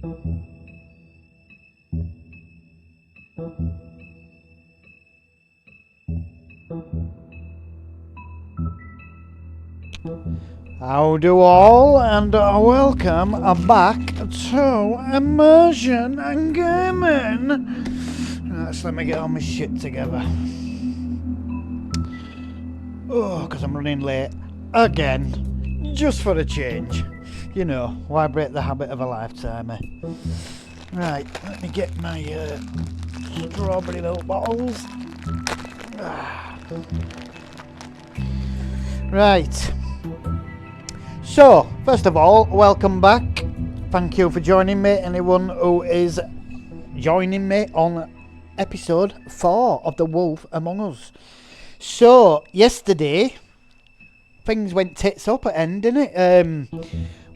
How do all, and welcome back to Immersion and Gaming. Right, so let me get all my shit together. Oh, because I'm running late again, just for a change. You know, why break the habit of a lifetime, eh? Right, let me get my strawberry milk bottles. Right. So, first of all, welcome back. Thank you for joining me, anyone who is joining me on episode 4 of The Wolf Among Us. So, yesterday, things went tits up at end, didn't it?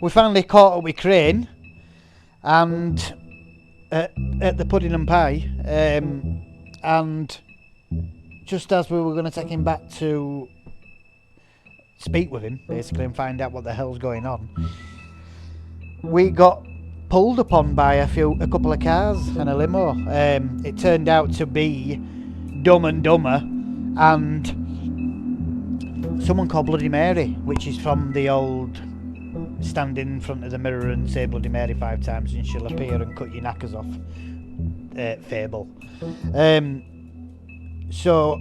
We finally caught up with Crane, and at the pudding and pie, and just as we were going to take him back to speak with him, basically, and find out what the hell's going on, we got pulled upon by a couple of cars and a limo. It turned out to be Dumb and Dumber and someone called Bloody Mary, which is from the old stand in front of the mirror and say Bloody Mary 5 times and she'll appear and cut your knackers off fable. So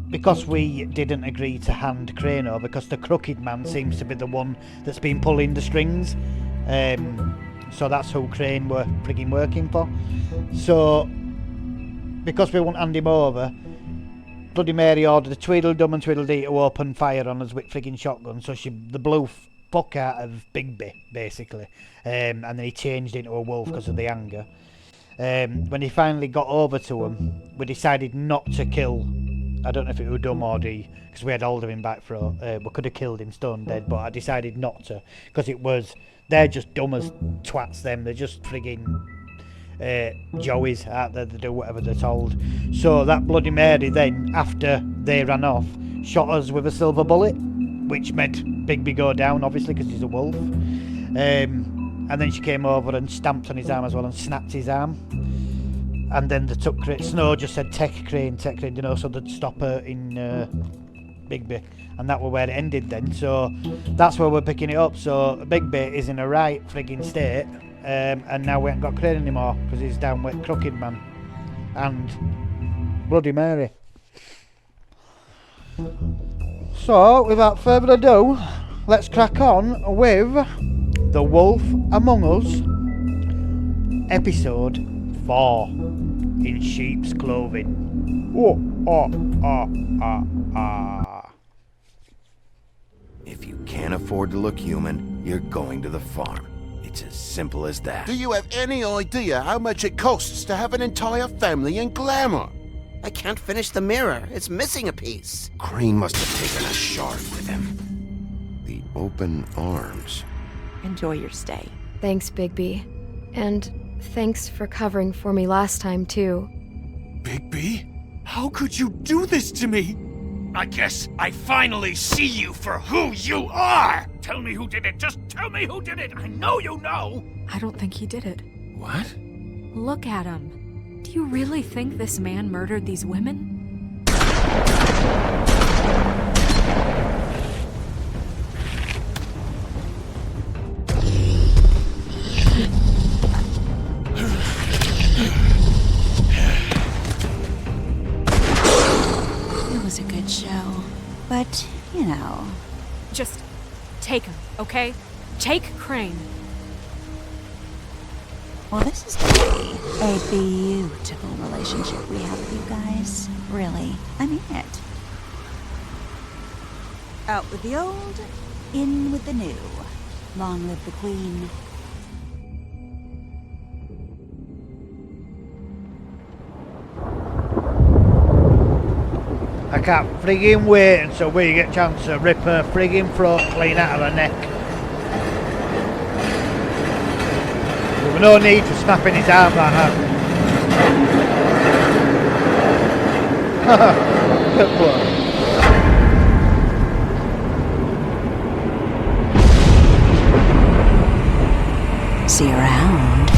because we didn't agree to hand Crane over, because the crooked man seems to be the one that's been pulling the strings, so that's who Crane were frigging working for. So because we won't hand him over, Bloody Mary ordered Tweedledum and Tweedledee to open fire on us with frigging shotguns, so the blew fuck out of Bigby, basically, and then he changed into a wolf because of the anger. When he finally got over to him, we decided not to kill, I don't know if it was Dum or Dee, because we had hold of him back throat. We could have killed him stone dead, but I decided not to, because they're just dumb as twats, them. They're just frigging joeys out there. They do whatever they're told. So that Bloody Mary then, after they ran off, shot us with a silver bullet, which made Bigby go down, obviously, because he's a wolf. And then she came over and stamped on his arm as well and snapped his arm. And then they took Crane. Snow just said, take Crane, you know, so they'd stop her in Bigby. And that was where it ended then. So that's where we're picking it up. So Bigby is in a right frigging state. And now we ain't got Crane anymore because he's down with Crooked Man and Bloody Mary. So without further ado, let's crack on with The Wolf Among Us, episode 4, in sheep's clothing. If you can't afford to look human, you're going to the farm. It's as simple as that. Do you have any idea how much it costs to have an entire family in glamour? I can't finish the mirror. It's missing a piece. Crane must have taken a shard with him. The open arms. Enjoy your stay. Thanks, Bigby. And thanks for covering for me last time, too. Bigby? How could you do this to me? I guess I finally see you for who you are! Tell me who did it! Just tell me who did it! I know you know! I don't think he did it. What? Look at him. Do you really think this man murdered these women? It was a good show, but, you know... Just take him, okay? Take Crane. Well, this is gonna be a beautiful relationship we have with you guys. Really, I mean it. Out with the old, in with the new. Long live the Queen. I can't friggin' wait until we get a chance to rip her friggin' throat clean out of her neck. There was no need for snapping his arm like that. Good boy. See you around.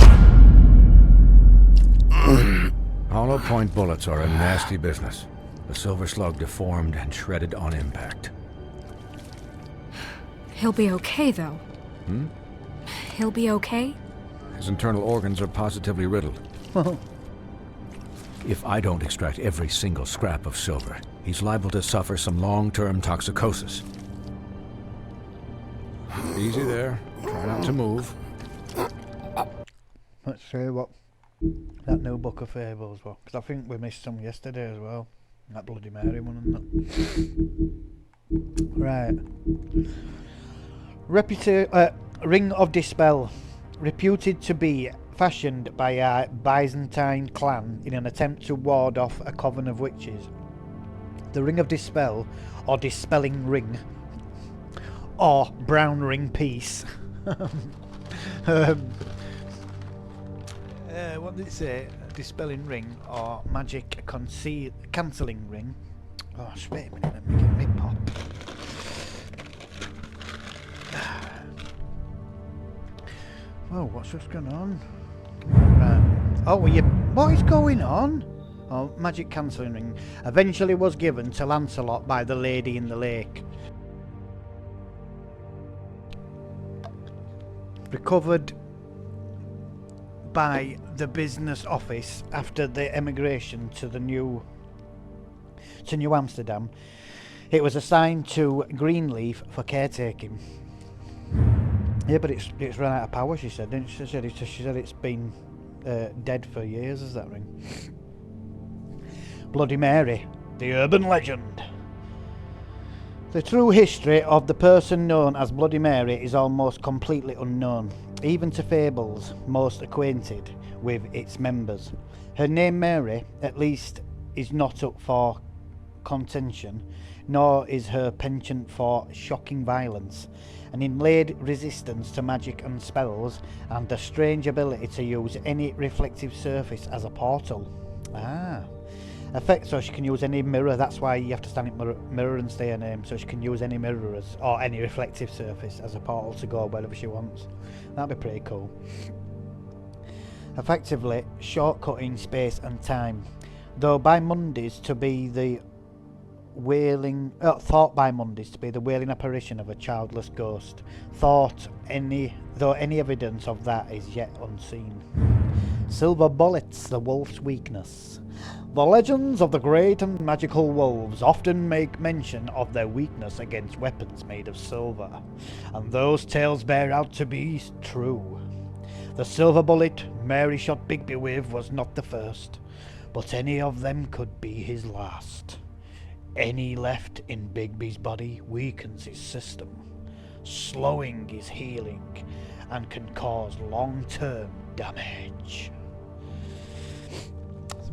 Hollow point bullets are a nasty business. The silver slug deformed and shredded on impact. He'll be okay, though. He'll be okay? His internal organs are positively riddled. If I don't extract every single scrap of silver, he's liable to suffer some long-term toxicosis. Easy there. Try not to move. Let's see what that new book of fables was, because I think we missed some yesterday as well. That Bloody Mary one and that. Right. Ring of Dispel. Reputed to be fashioned by a Byzantine clan in an attempt to ward off a coven of witches. The Ring of Dispel, or Dispelling Ring, or Brown Ring Piece. What did it say? Dispelling Ring or Magic Cancelling Ring. Oh, just wait a minute, let me get me pop. Oh, what's just going on? Right. Oh, what is going on? Oh, Magic Cancelling Ring eventually was given to Lancelot by the Lady in the Lake. Recovered by the business office after the emigration to New Amsterdam. It was assigned to Greenleaf for caretaking. Yeah, but it's run out of power, she said, didn't she? She said it's been dead for years, is that ring? Bloody Mary, the urban legend. The true history of the person known as Bloody Mary is almost completely unknown, even to fables most acquainted with its members. Her name Mary, at least, is not up for contention, nor is her penchant for shocking violence, an inlaid resistance to magic and spells, and a strange ability to use any reflective surface as a portal. So she can use any mirror. That's why you have to stand in mirror and stay her name, so she can use any mirrors or any reflective surface as a portal to go wherever she wants. That'd be pretty cool. Effectively shortcutting space and time, though by Mondays to be the thought by Mondays to be the wailing apparition of a childless ghost. Though any evidence of that is yet unseen. Silver bullets, the wolf's weakness. The legends of the great and magical wolves often make mention of their weakness against weapons made of silver, and those tales bear out to be true. The silver bullet Mary shot Bigby with was not the first, but any of them could be his last. Any left in Bigby's body weakens his system, slowing his healing, and can cause long-term damage.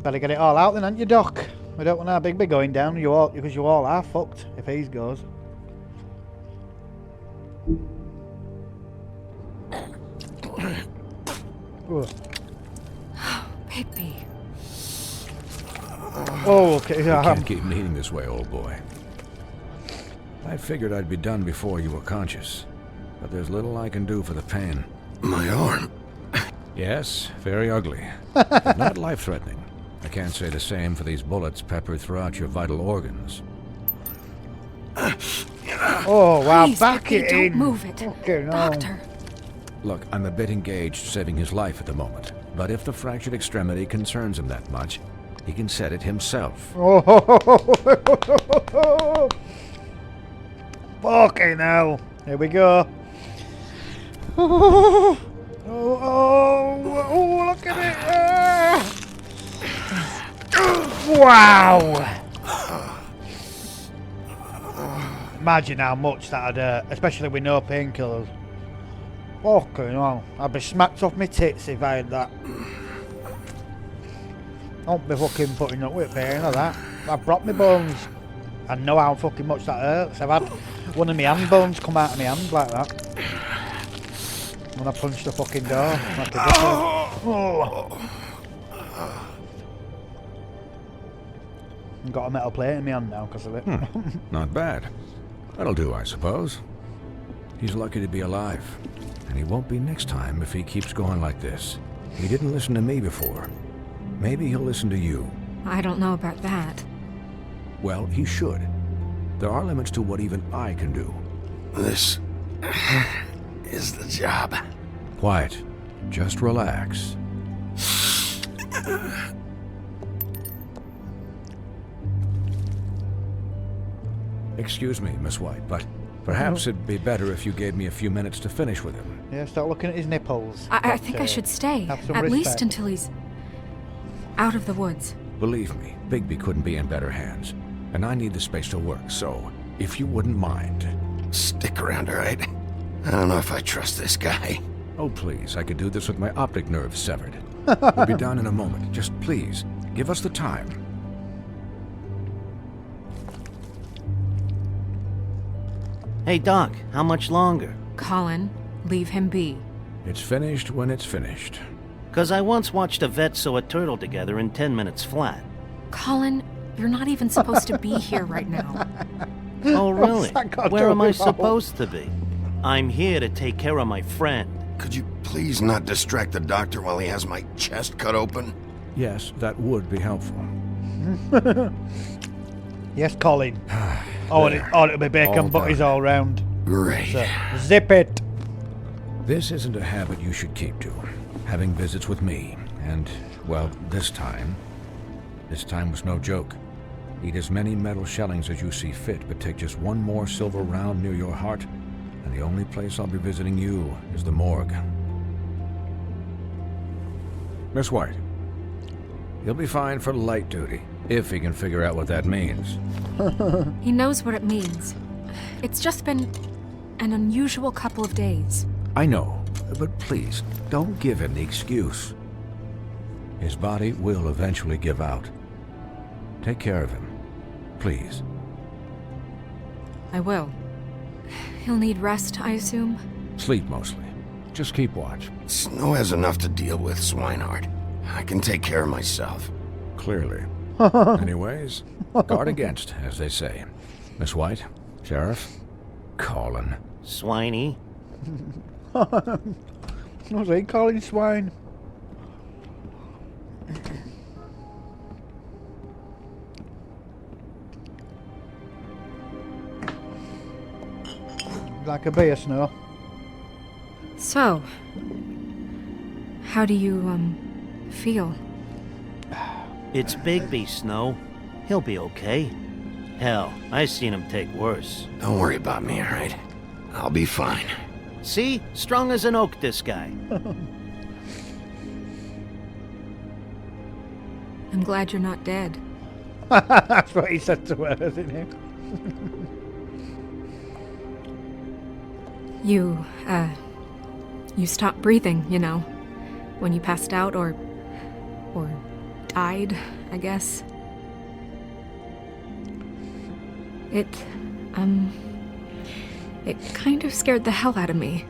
Better get it all out then, ain't you, Doc? We don't want our Bigby going down, because you all are fucked if he goes. Bigby. Oh, okay. You can't keep bleeding this way, old boy. I figured I'd be done before you were conscious, but there's little I can do for the pain. My arm. Yes, very ugly, but not life-threatening. I can't say the same for these bullets peppered throughout your vital organs. Oh, wow, Please, back Bigby, it don't in. move it. Okay, no. Doctor. Look, I'm a bit engaged saving his life at the moment, but if the fractured extremity concerns him that much, he can set it himself. Oh, fucking hell. Here we go. Oh, look at it. Wow. Imagine how much that'd hurt, especially with no painkillers. Fucking hell. I'd be smacked off my tits if I had that. Don't be fucking putting up with pain or that. I've broke my bones. I know how fucking much that hurts. I've had one of my hand bones come out of my hand like that. When I punched the fucking door. Like I've got a metal plate in my hand now because of it. Not bad. That'll do, I suppose. He's lucky to be alive. And he won't be next time if he keeps going like this. He didn't listen to me before. Maybe he'll listen to you. I don't know about that. Well, he should. There are limits to what even I can do. This is the job. Quiet. Just relax. Excuse me, Miss White, but perhaps it'd be better if you gave me a few minutes to finish with him. Yeah, start looking at his nipples. I think I should stay. have some At least respect. until he's out of the woods. Believe me, Bigby couldn't be in better hands. And I need the space to work, so if you wouldn't mind. Stick around, all right? I don't know if I trust this guy. Oh, please, I could do this with my optic nerve severed. We'll be done in a moment. Just please, give us the time. Hey, Doc, how much longer? Colin, leave him be. It's finished when it's finished. 'Cause I once watched a vet sew a turtle together in 10 minutes flat. Colin, you're not even supposed to be here right now. Oh, really? that got Where am I talking about? supposed to be? I'm here to take care of my friend. Could you please not distract the doctor while he has my chest cut open? Yes, that would be helpful. Yes, Colin. It'll be bacon All butties done. all round. Great. So, zip it. This isn't a habit you should keep to. Having visits with me. And, well, this time was no joke. Eat as many metal shellings as you see fit, but take just one more silver round near your heart, and the only place I'll be visiting you is the morgue. Miss White, he'll be fine for light duty, if he can figure out what that means. He knows what it means. It's just been an unusual couple of days. I know, but please, don't give him the excuse. His body will eventually give out. Take care of him, please. I will. He'll need rest, I assume. Sleep mostly. Just keep watch. Snow has enough to deal with, swinehard. I can take care of myself. Clearly. Anyways, guard against, as they say. Miss White, Sheriff, Colin. Swiney. I was like, Colin swine. Like a beer, Snow. So, how do you, feel? It's Bigby, Snow. He'll be okay. Hell, I seen him take worse. Don't worry about me, all right? I'll be fine. See? Strong as an oak, this guy. I'm glad you're not dead. That's what he said to her, isn't he? You stopped breathing, you know, when you passed out or died, I guess. It kind of scared the hell out of me.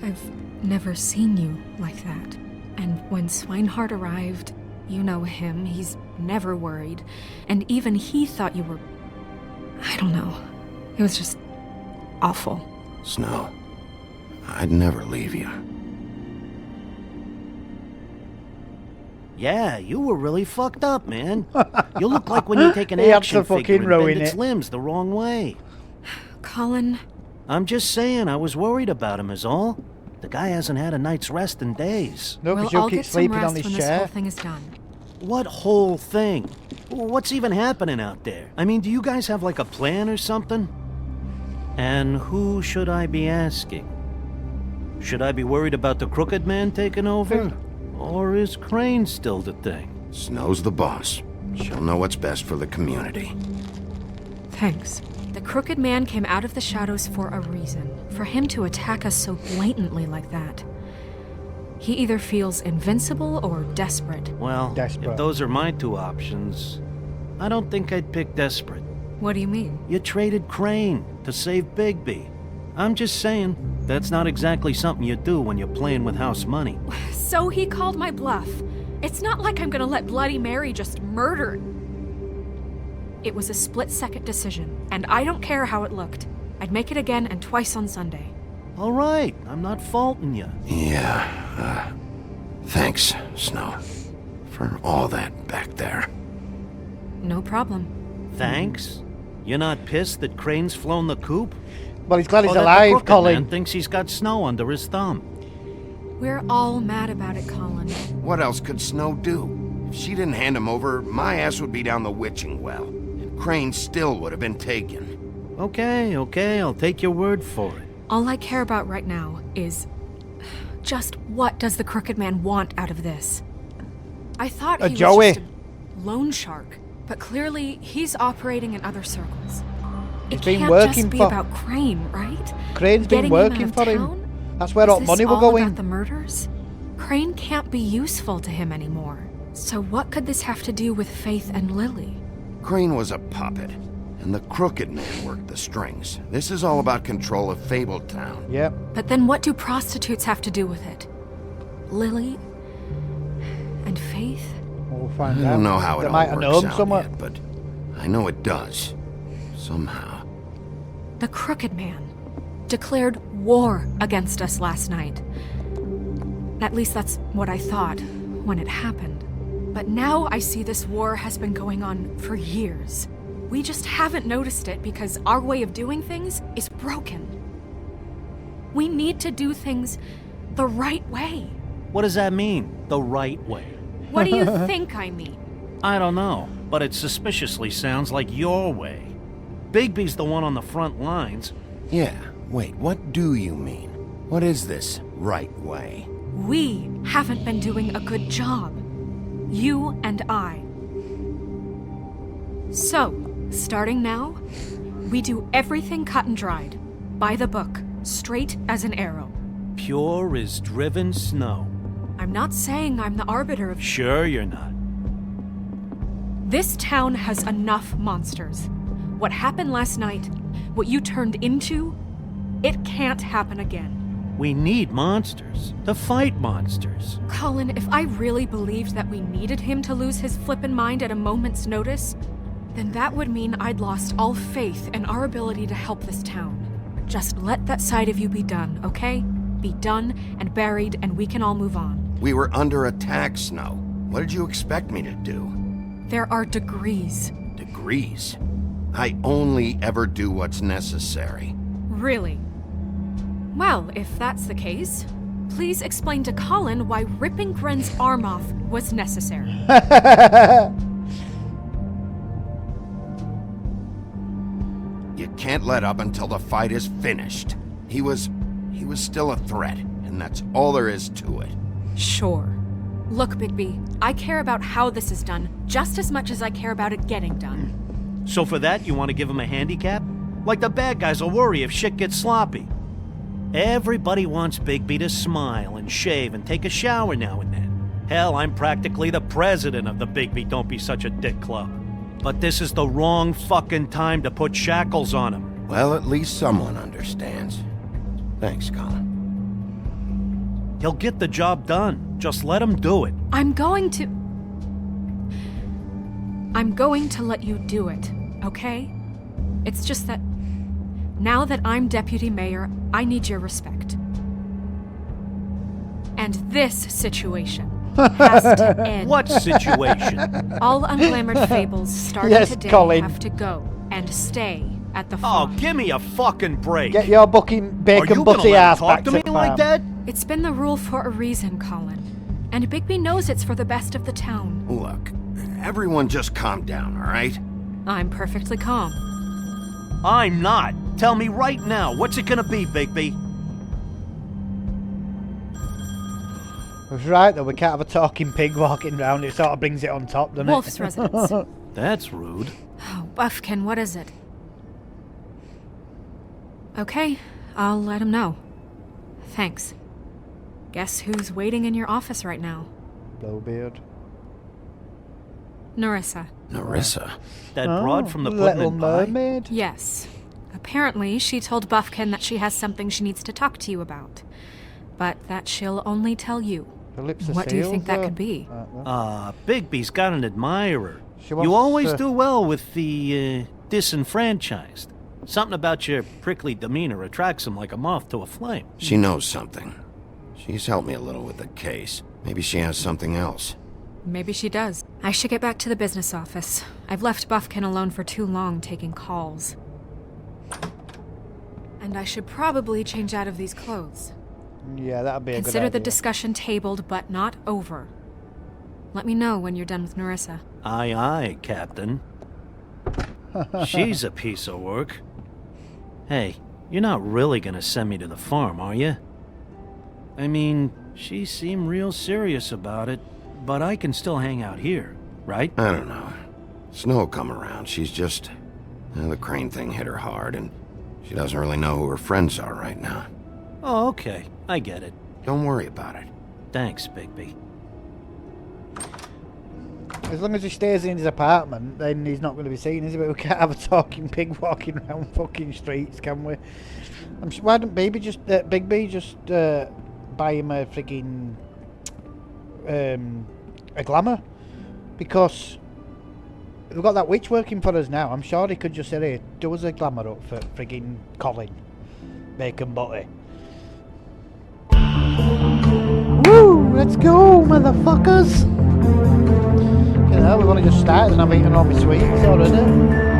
I've never seen you like that. And when Swinehart arrived, you know him, he's never worried. And even he thought you were... I don't know. It was just awful. Snow, I'd never leave you. Yeah, you were really fucked up, man. You look like when you take an He had action to fucking figure and ruin bend its it. limbs the wrong way. Colin, I'm just saying, I was worried about him is all. The guy hasn't had a night's rest in days. No, we'll because you'll all keep get some sleeping rest on his when this whole chair. thing is done. What whole thing? What's even happening out there? I mean, do you guys have like a plan or something? And who should I be asking? Should I be worried about the crooked man taking over? Or is Crane still the thing? Snow's the boss. She'll know what's best for the community. Thanks. The crooked man came out of the shadows for a reason. For him to attack us so blatantly like that. He either feels invincible or desperate. Well, Desperate. if those are my two options, I don't think I'd pick desperate. What do you mean? You traded Crane to save Bigby. I'm just saying, that's not exactly something you do when you're playing with house money. So he called my bluff. It's not like I'm gonna let Bloody Mary just murder. It was a split-second decision, and I don't care how it looked. I'd make it again and twice on Sunday. All right, I'm not faulting you. Yeah, thanks, Snow. for all that back there. No problem. Thanks? You're not pissed that Crane's flown the coop? Well, he's glad he's Or that the alive, crooked Colin. man thinks he's got snow under his thumb? We're all mad about it, Colin. What else could Snow do? If she didn't hand him over, my ass would be down the witching well. And Crane still would have been taken. Okay, I'll take your word for it. All I care about right now is just what does the Crooked Man want out of this? I thought he Joey. was just a loan shark, but clearly he's operating in other circles. He's It been can't working just be for- about Crane, right? Crane's been Getting working him out for of him. town? That's where Is all this money were all going. about the murders? Crane can't be useful to him anymore. So what could this have to do with Faith and Lily? Crane was a puppet, and the Crooked Man worked the strings. This is all about control of Fabletown. Yep. But then what do prostitutes have to do with it? Lily and Faith? We'll find I out. don't know how They it might all have works known out somewhere. yet, but I know it does. Somehow. The Crooked Man declared war against us last night. At least that's what I thought when it happened. But now I see this war has been going on for years. We just haven't noticed it because our way of doing things is broken. We need to do things the right way. What does that mean, the right way? What do you think I mean? I don't know, but it suspiciously sounds like your way. Bigby's the one on the front lines. Yeah, wait, what do you mean? What is this right way? We haven't been doing a good job. You and I. So, starting now, we do everything cut and dried. By the book, straight as an arrow. Pure as driven snow. I'm not saying I'm the arbiter of... Sure you're not. This town has enough monsters. What happened last night, what you turned into, it can't happen again. We need monsters. To fight monsters. Colin, if I really believed that we needed him to lose his flippin' mind at a moment's notice, then that would mean I'd lost all faith in our ability to help this town. Just let that side of you be done, okay? Be done and buried, and we can all move on. We were under attack, Snow. What did you expect me to do? There are degrees. Degrees? I only ever do what's necessary. Really? Well, if that's the case, please explain to Colin why ripping Gren's arm off was necessary. You can't let up until the fight is finished. He was still a threat, and that's all there is to it. Sure. Look, Bigby, I care about how this is done just as much as I care about it getting done. So for that, you want to give him a handicap? Like the bad guys will worry if shit gets sloppy. Everybody wants Bigby to smile and shave and take a shower now and then. Hell, I'm practically the president of the Bigby Don't Be Such a Dick Club. But this is the wrong fucking time to put shackles on him. Well, at least someone understands. Thanks, Colin. He'll get the job done. Just let him do it. I'm going to let you do it, okay? It's just that now that I'm deputy mayor, I need your respect. And this situation has to end. What situation? All unglamored fables starting Yes, today Colin. have to go and stay at the Oh, farm. give me a fucking break. Get your booking Are bacon you gonna butty let him ass talk back to to me the like farm. that? It's been the rule for a reason, Colin. And Bigby knows it's for the best of the town. Look, everyone just calm down, all right? I'm perfectly calm. I'm not. Tell me right now, what's it gonna be, Bigby? I was right though, we can't have a talking pig walking round. It sort of brings it on top, doesn't Wolf's it? residence. That's rude. Oh, Buffkin, what is it? Okay, I'll let him know. Thanks. Guess who's waiting in your office right now? Blowbeard. Narissa. Narissa? That broad from the Puddin' Little and Pie? Mermaid. Yes. Apparently, she told Buffkin that she has something she needs to talk to you about. But that she'll only tell you. Her lips are What do you think sealed, that though. could be? Bigby's got an admirer. She wants You always to- do well with the, disenfranchised. Something about your prickly demeanor attracts him like a moth to a flame. She knows something. She's helped me a little with the case. Maybe she has something else. Maybe she does. I should get back to the business office. I've left Buffkin alone for too long taking calls. And I should probably change out of these clothes. Yeah, that'd be a good Consider the idea. discussion tabled, but not over. Let me know when you're done with Nerissa. Aye, aye, Captain. She's a piece of work. Hey, you're not really gonna send me to the farm, are you? I mean, she seemed real serious about it, but I can still hang out here, right? I don't know. Snow come around. She's just... the crane thing hit her hard, and she doesn't really know who her friends are right now. Oh, okay. I get it. Don't worry about it. Thanks, Bigby. As long as he stays in his apartment, then he's not going to be seen, is he? But we can't have a talking pig walking around fucking streets, can we? Why don't Big B just buy him a frigging a glamour? Because we've got that witch working for us now. I'm sure he could just say, "Hey, do us a glamour up for frigging Colin Bacon Butty." Woo! Let's go, motherfuckers! You know, we've only just started and I'm eating all my sweets already.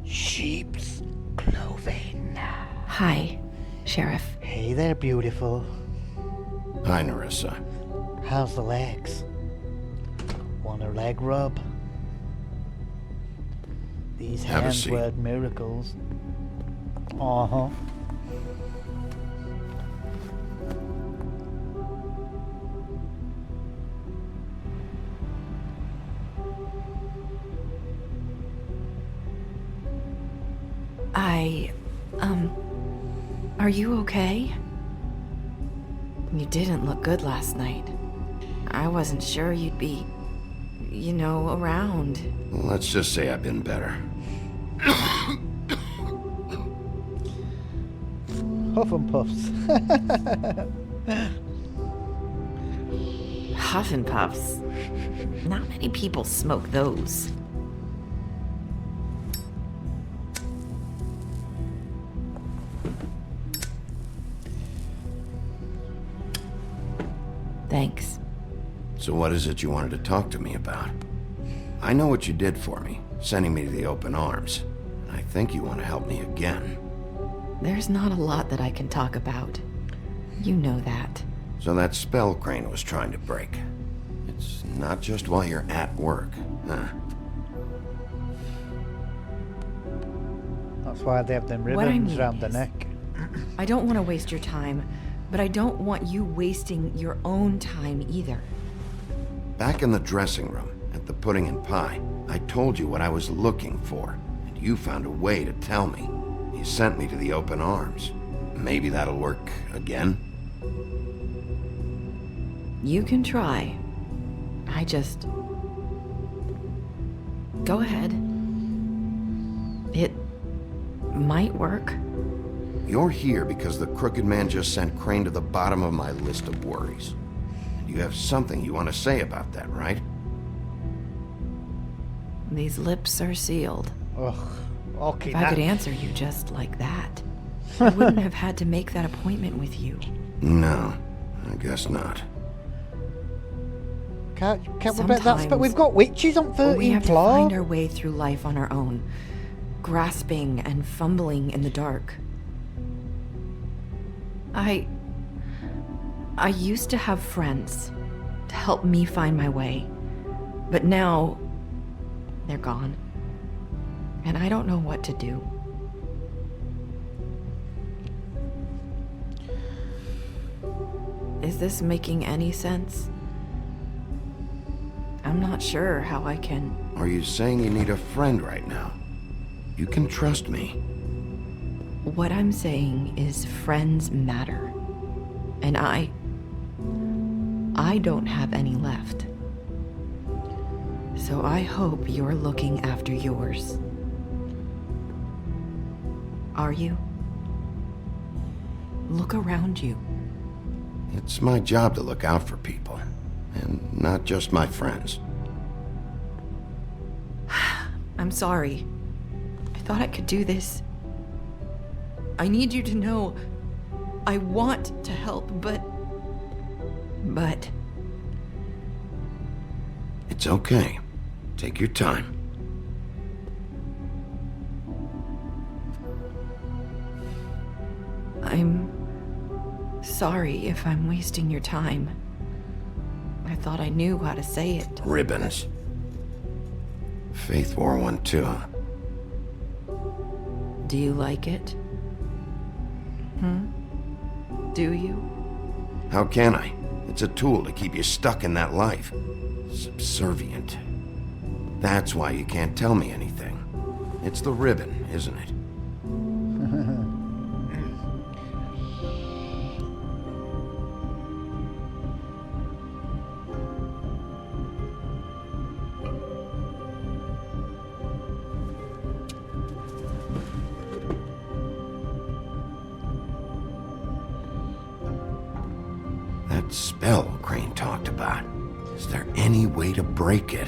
Sheep's clothing. Hi, Sheriff. Hey there, beautiful. Hi, Nerissa. How's the legs? Want a leg rub? These Have a hands seat. work miracles. Uh-huh. Are you okay? You didn't look good last night. I wasn't sure you'd be, around. Well, let's just say I've been better. Huff and puffs. Huff and Puffs. Not many people smoke those. Thanks. So what is it you wanted to talk to me about? I know what you did for me, sending me to the open arms. And I think you want to help me again. There's not a lot that I can talk about. You know that. So that spell Crane was trying to break. It's not just while you're at work, huh? That's why they have them What I ribbons mean around the is- neck. I don't want to waste your time, but I don't want you wasting your own time either. Back in the dressing room, at the pudding and pie, I told you what I was looking for, and you found a way to tell me. You sent me to the open arms. Maybe that'll work again? You can try. I just... Go ahead. It might work. You're here because the crooked man just sent Crane to the bottom of my list of worries. And you have something you want to say about that, right? These lips are sealed. Ugh. Okay, If I could answer you just like that, I wouldn't have had to make that appointment with you. No, I guess not. Can't we bet that's... But Sometimes we've got witches on 13th We have to floor. find our way through life on our own, grasping and fumbling in the dark. I used to have friends to help me find my way, but now they're gone, and I don't know what to do. Is this making any sense? I'm not sure how I can... Are you saying you need a friend right now? You can trust me. What I'm saying is friends matter. And I don't have any left. So I hope you're looking after yours. Are you? Look around you. It's my job to look out for people, and not just my friends. I'm sorry. I thought I could do this. I need you to know I want to help, but... It's okay. Take your time. I'm sorry if I'm wasting your time. I thought I knew how to say it. Ribbons. Faith wore one too. Do you like it? Do you? How can I? It's a tool to keep you stuck in that life. Subservient. That's why you can't tell me anything. It's the ribbon, isn't it? That spell Crane talked about. Is there any way to break it?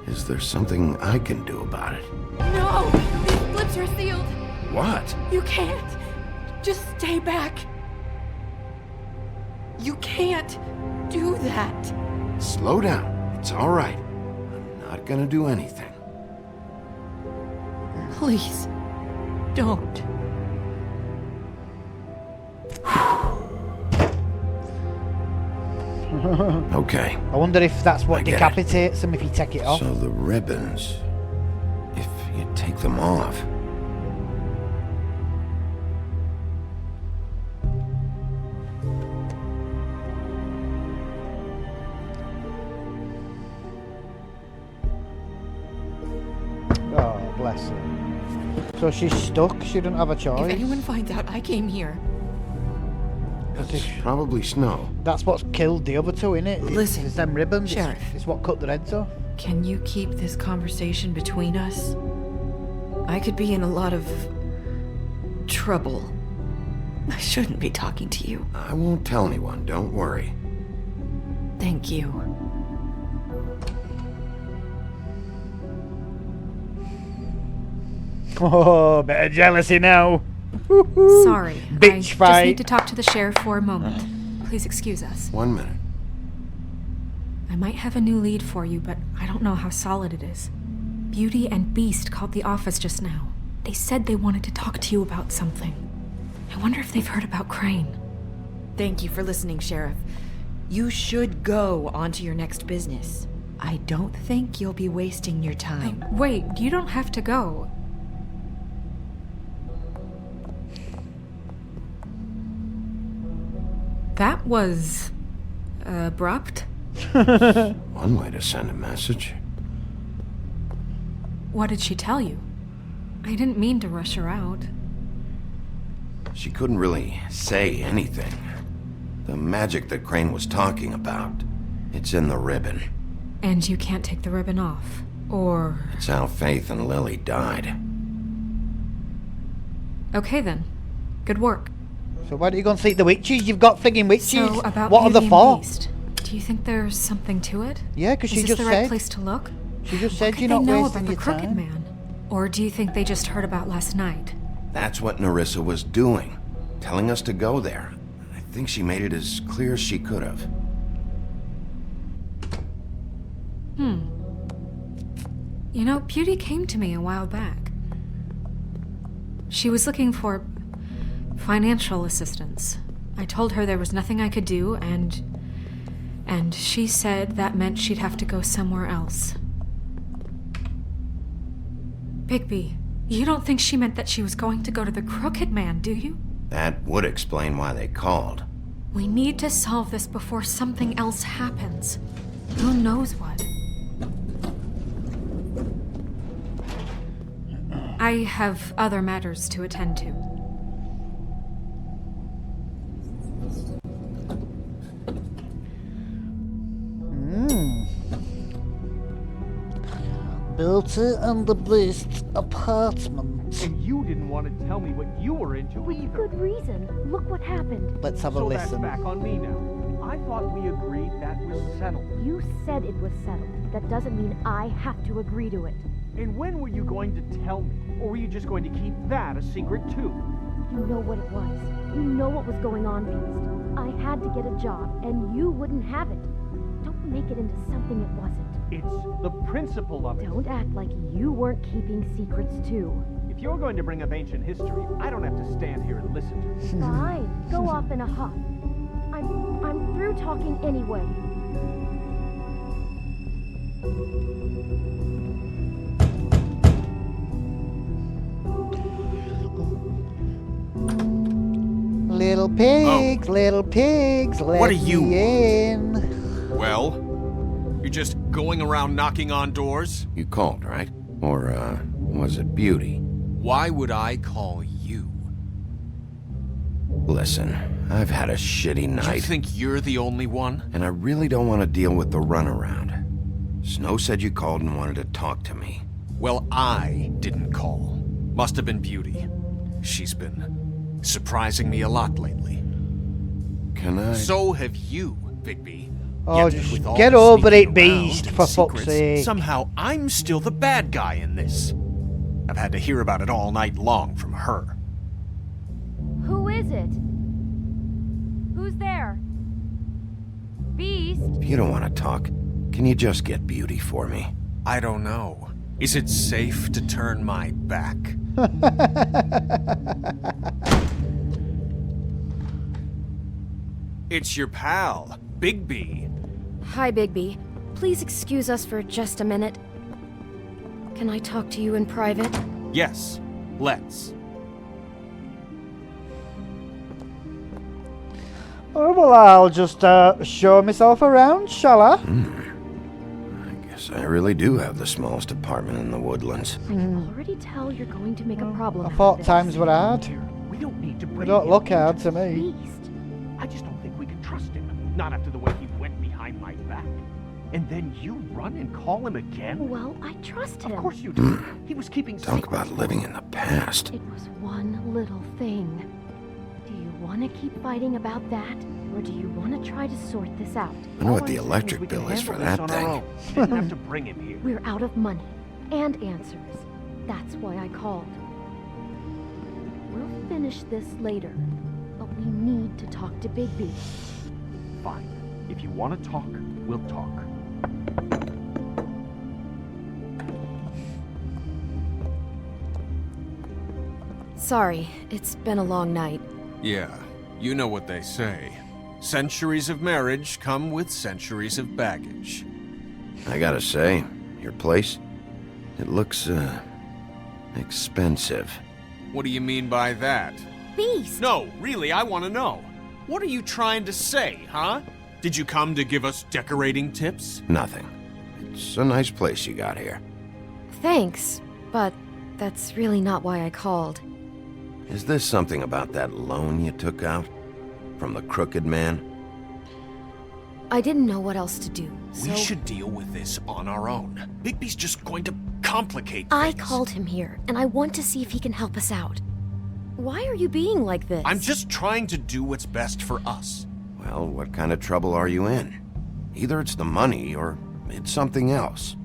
Is there something I can do about it? No! These lips are sealed! What? You can't! Just stay back! You can't do that! Slow down. It's all right. I'm not gonna do anything. Please, don't. Okay. I wonder if that's I what get it. decapitates them if you take it off. So the ribbons, if you take them off. Oh, bless her. So she's stuck. She doesn't have a choice. If anyone finds out I came here, It's probably snow. That's what's killed the other two, innit? Listen, It's them ribbons. Sheriff. It's what cut their heads off. can you keep this conversation between us? I could be in a lot of trouble. I shouldn't be talking to you. I won't tell anyone, don't worry. Thank you. Oh, bit of jealousy now. Sorry. I Bitch just fight. need to talk to the sheriff for a moment. Please excuse us. 1 minute. I might have a new lead for you, but I don't know how solid it is. Beauty and Beast called the office just now. They said they wanted to talk to you about something. I wonder if they've heard about Crane. Thank you for listening, Sheriff. You should go on to your next business. I don't think you'll be wasting your time. Wait, you don't have to go. That was abrupt. One way to send a message. What did she tell you? I didn't mean to rush her out. She couldn't really say anything. The magic that Crane was talking about, it's in the ribbon. And you can't take the ribbon off. Or... It's how Faith and Lily died. Okay then. Good work. So why don't you go and seek the witches? You've got frigging witches. So about what are Beauty they and for? Beast, do you think there's something to it? Yeah, because she Is this just the right said. place to look? She just What said could you're they not know wasting about the your Crooked time. Man? Or do you think they just heard about last night? That's what Nerissa was doing. Telling us to go there. I think she made it as clear as she could have. You know, Beauty came to me a while back. She was looking for financial assistance. I told her there was nothing I could do, and she said that meant she'd have to go somewhere else. Bigby, you don't think she meant that she was going to go to the Crooked Man, do you? That would explain why they called. We need to solve this before something else happens. Who knows what? I have other matters to attend to. Beauty and the Beast apartment. And you didn't want to tell me what you were into either. Good reason. Look what happened. Let's have a So listen. that's back on me now. I thought we agreed that was settled. You said it was settled. That doesn't mean I have to agree to it. And when were you going to tell me? Or were you just going to keep that a secret too? You know what it was. You know what was going on, Beast. I had to get a job, and you wouldn't have it. Don't make it into something it wasn't. It's the principle of it. Don't act like you weren't keeping secrets too. If you're going to bring up ancient history, I don't have to stand here and listen to it. Fine. Go off in a huff. I'm through talking anyway. Little pigs, little pigs, let What do you me in. Well, you're just going around knocking on doors? You called, right? Or, was it Beauty? Why would I call you? Listen, I've had a shitty You night, think you're the only one? and I really don't want to deal with the runaround. Snow said you called and wanted to talk to me. Well, I didn't call. Must have been Beauty. She's been surprising me a lot lately. Can I? So have you, Bigby. Oh, Yet just with all get the over sneaking it, Beast, around and for fuck's secrets, sake. Somehow I'm still the bad guy in this. I've had to hear about it all night long from her. Who is it? Who's there? Beast? If you don't want to talk, can you just get Beauty for me? I don't know. Is it safe to turn my back? It's your pal, Bigby. Hi, Bigby. Please excuse us for just a minute. Can I talk to you in private? Yes, let's. Oh, well, I'll just show myself around, shall I? I guess I really do have the smallest apartment in the woodlands. I can already tell you're going to make a problem I out of thought this. times were hard. We don't need to They bring don't him look into hard to me. Beast. I just don't think we can trust him. Not after the way he went behind my back. And then you run and call him again? Well, I trust him. Of course you do. He was keeping Talk secrets. about living in the past. It was one little thing. Do you want to keep fighting about that? Or do you want to try to sort this out? I know All what I'm the saying electric we can bill is for handle this that on our thing. own. You didn't have to bring him here. We're out of money and answers. That's why I called. We'll finish this later, but we need to talk to Bigby. Fine. If you want to talk, we'll talk. Sorry, it's been a long night. Yeah, you know what they say. Centuries of marriage come with centuries of baggage. I gotta say, your place, it looks, expensive. What do you mean by that? Beast! No, really, I want to know. What are you trying to say, huh? Did you come to give us decorating tips? Nothing. It's a nice place you got here. Thanks, but that's really not why I called. Is this something about that loan you took out? From the crooked man? I didn't know what else to do, so... We should deal with this on our own. Bigby's just going to complicate I things. called him here, and I want to see if he can help us out. Why are you being like this? I'm just trying to do what's best for us. Well, what kind of trouble are you in? Either it's the money, or it's something else.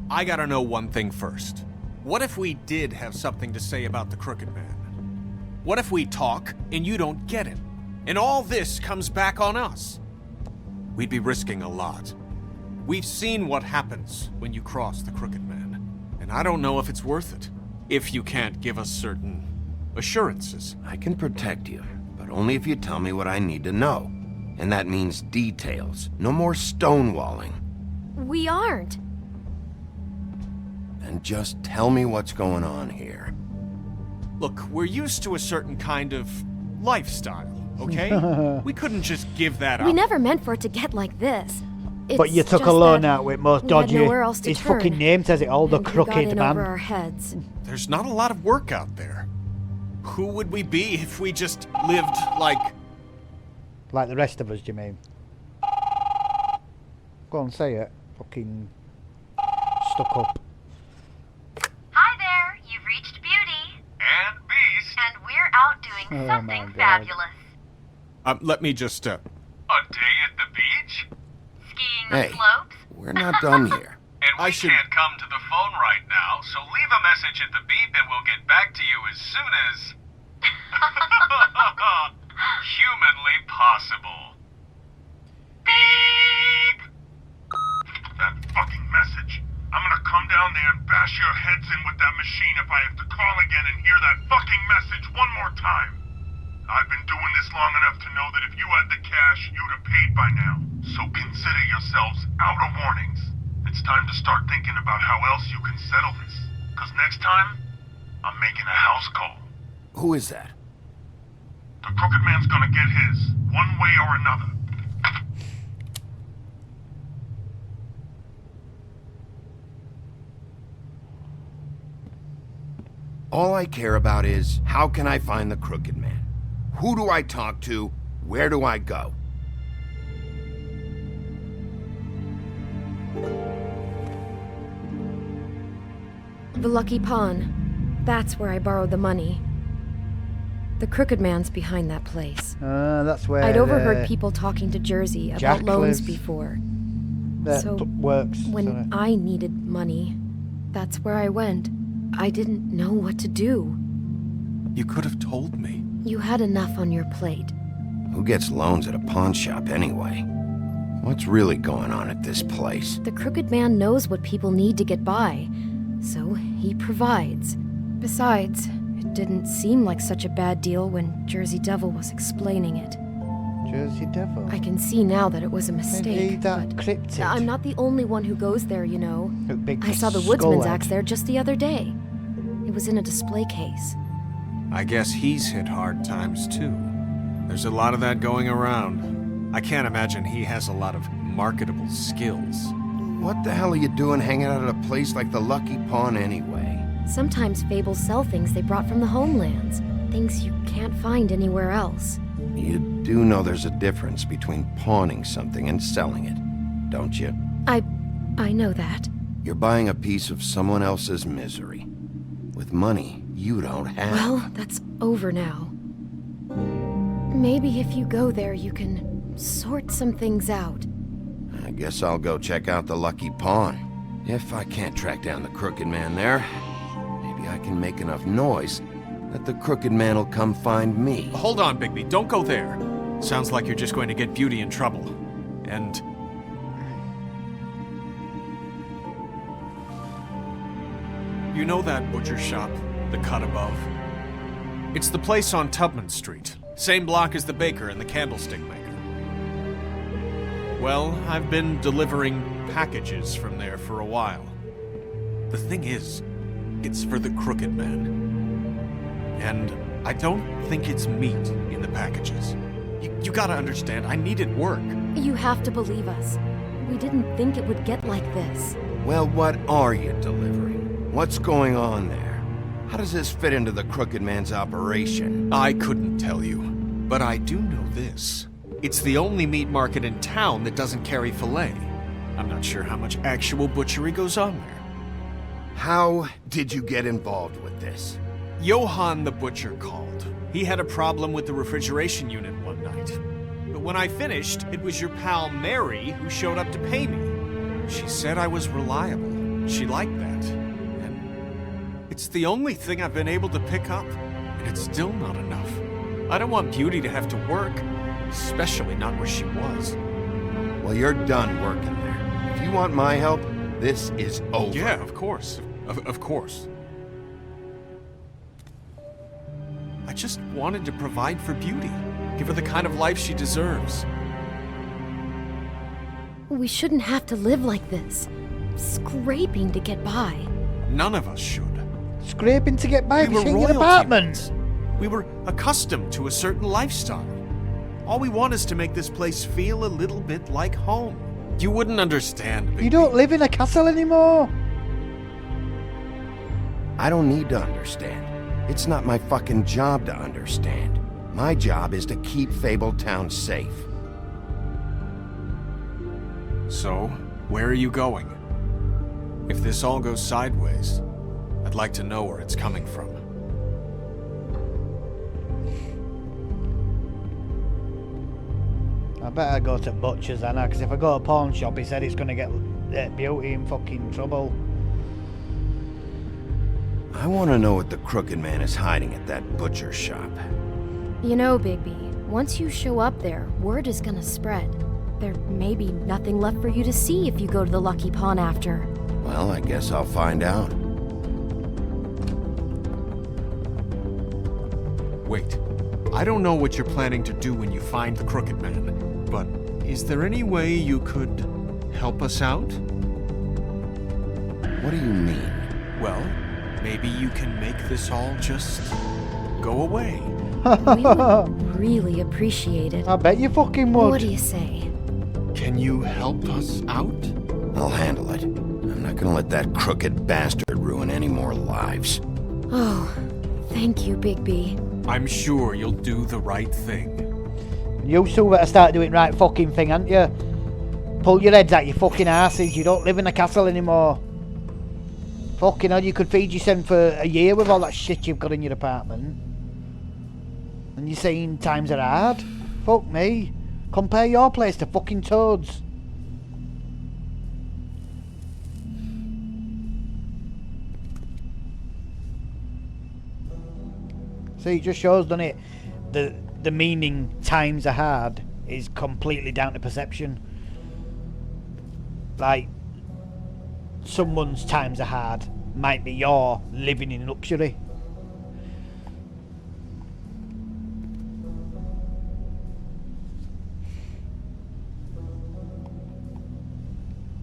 I gotta know one thing first. What if we did have something to say about the Crooked Man? What if we talk and you don't get him? And all this comes back on us? We'd be risking a lot. We've seen what happens when you cross the Crooked Man. And I don't know if it's worth it. If you can't give us certain assurances. I can protect you, but only if you tell me what I need to know. And that means details. No more stonewalling. We aren't. Then just tell me what's going on here. Look, we're used to a certain kind of lifestyle, okay? We couldn't just give that up. We never meant for it to get like this. But you took a just loan that out with most we had dodgy. nowhere else to His turn, fucking name says it all, the and we got Crooked in Man. over our heads. There's not a lot of work out there. Who would we be if we just lived like... Like the rest of us, do you mean? Go on, say it. Fucking stuck up. Hi there, you've reached Beauty. And Beast. And we're out doing Oh something my God. fabulous. Let me just, A day at the beach? Skiing the Hey, slopes. we're not done here. And we I should- can't come to the phone right now, so leave a message at the beep and we'll get back to you as soon as... humanly possible. Beep! That fucking message. I'm gonna come down there and bash your heads in with that machine if I have to call again and hear that fucking message one more time. I've been doing this long enough to know that if you had the cash, you'd have paid by now. So consider yourselves out of warnings. It's time to start thinking about how else you can settle this. Because next time, I'm making a house call. Who is that? The Crooked Man's gonna get his, one way or another. All I care about is, how can I find the Crooked Man? Who do I talk to? Where do I go? The Lucky Pawn. That's where I borrowed the money. The Crooked Man's behind that place. That's where I'd overheard people talking to Jersey about Jack loans lives. before. that So, works. When I needed money, that's where I went. I didn't know what to do. You could have told me. You had enough on your plate. Who gets loans at a pawn shop anyway? What's really going on at this place? The Crooked Man knows what people need to get by, so he provides. Besides, it didn't seem like such a bad deal when Jersey Devil was explaining it. Jersey Devil. I can see now that it was a mistake, Maybe that but cryptid. I'm not the only one who goes there, you know. Look, big I saw the skull woodsman's head. axe there just the other day. It was in a display case. I guess he's hit hard times too. There's a lot of that going around. I can't imagine he has a lot of marketable skills. What the hell are you doing hanging out at a place like the Lucky Pawn anyway? Sometimes fables sell things they brought from the homelands. Things you can't find anywhere else. You do know there's a difference between pawning something and selling it, don't you? I know that. You're buying a piece of someone else's misery. With money you don't have. Well, that's over now. Maybe if you go there, you can sort some things out. I guess I'll go check out the Lucky Pawn. If I can't track down the Crooked Man there, maybe I can make enough noise that the Crooked Man will come find me. Hold on, Bigby. Don't go there. Sounds like you're just going to get Beauty in trouble. And... you know that butcher shop? The cut above? It's the place on Tubman Street. Same block as the baker and the candlestick maker. Well, I've been delivering packages from there for a while. The thing is, it's for the Crooked Man. And I don't think it's meat in the packages. You gotta understand, I needed work. You have to believe us. We didn't think it would get like this. Well, what are you delivering? What's going on there? How does this fit into the Crooked Man's operation? I couldn't tell you, but I do know this. It's the only meat market in town that doesn't carry filet. I'm not sure how much actual butchery goes on there. How did you get involved with this? Johann the butcher called. He had a problem with the refrigeration unit one night. But when I finished, it was your pal Mary who showed up to pay me. She said I was reliable. She liked that. And it's the only thing I've been able to pick up. And it's still not enough. I don't want Beauty to have to work, especially not where she was. Well, you're done working there. If you want my help, this is over. Yeah, of course. Of course. I just wanted to provide for Beauty. Give her the kind of life she deserves. We shouldn't have to live like this. Scraping to get by. None of us should. Scraping to get by We were in your royalty apartment. once. We were accustomed to a certain lifestyle. All we want is to make this place feel a little bit like home. You wouldn't understand, Bigby. You don't live in a castle anymore. I don't need to understand. It's not my fucking job to understand. My job is to keep Fabletown safe. So, where are you going? If this all goes sideways, I'd like to know where it's coming from. I better go to Butcher's, Anna, because if I go to a pawn shop, he said it's going to get Beauty in fucking trouble. I want to know what the Crooked Man is hiding at that butcher shop. You know, Bigby, once you show up there, word is gonna spread. There may be nothing left for you to see if you go to the Lucky Pawn after. Well, I guess I'll find out. Wait, I don't know what you're planning to do when you find the Crooked Man, but is there any way you could help us out? What do you mean? Well, maybe you can make this all just go away. We would really appreciate it. I bet you fucking would. What do you say? Can you help us out? I'll handle it. I'm not gonna let that crooked bastard ruin any more lives. Oh, thank you, Bigby. I'm sure you'll do the right thing. You two better start doing right fucking thing, aren't you? Pull your heads out your fucking asses. You don't live in a castle anymore. Fucking hell, you could feed yourself for a year with all that shit you've got in your apartment. And you're saying times are hard? Fuck me. Compare your place to fucking Toad's. See, it just shows, doesn't it? The meaning times are hard is completely down to perception. Like, someone's times are hard might be your living in luxury.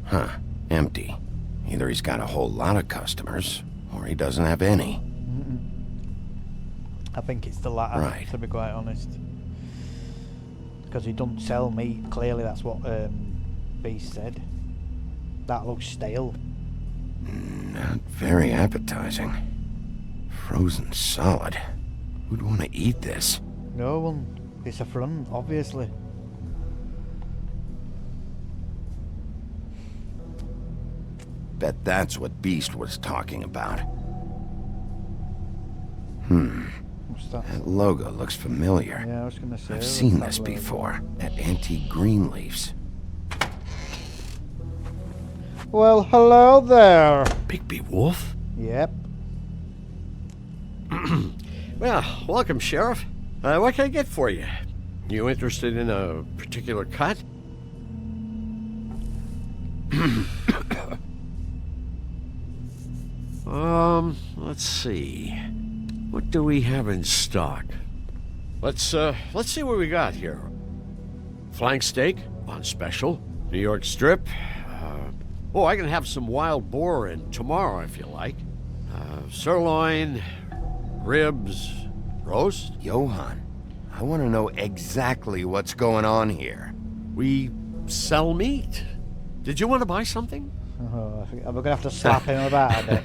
Huh. Empty. Either he's got a whole lot of customers, or he doesn't have any. I think it's the latter, Right. to be quite honest. Because he doesn't sell meat, clearly that's what Beast said. That looks stale. Not very appetizing. Frozen solid. Who'd want to eat this? No one. It's a front, obviously. Bet that's what Beast was talking about. What's that? That logo looks familiar. Yeah, I was going to say. I've what's seen that this logo? before at Antique Greenleaf's. Well, hello there. Bigby Wolf? Yep. Well, welcome, Sheriff. What can I get for you? You interested in a particular cut? Let's see. What do we have in stock? Let's see what we got here. Flank steak on special. New York strip. I can have some wild boar in tomorrow if you like. Sirloin, ribs, roast. Johan, I want to know exactly what's going on here. We sell meat. Did you want to buy something? Oh, I think we're going to have to slap him about a bit.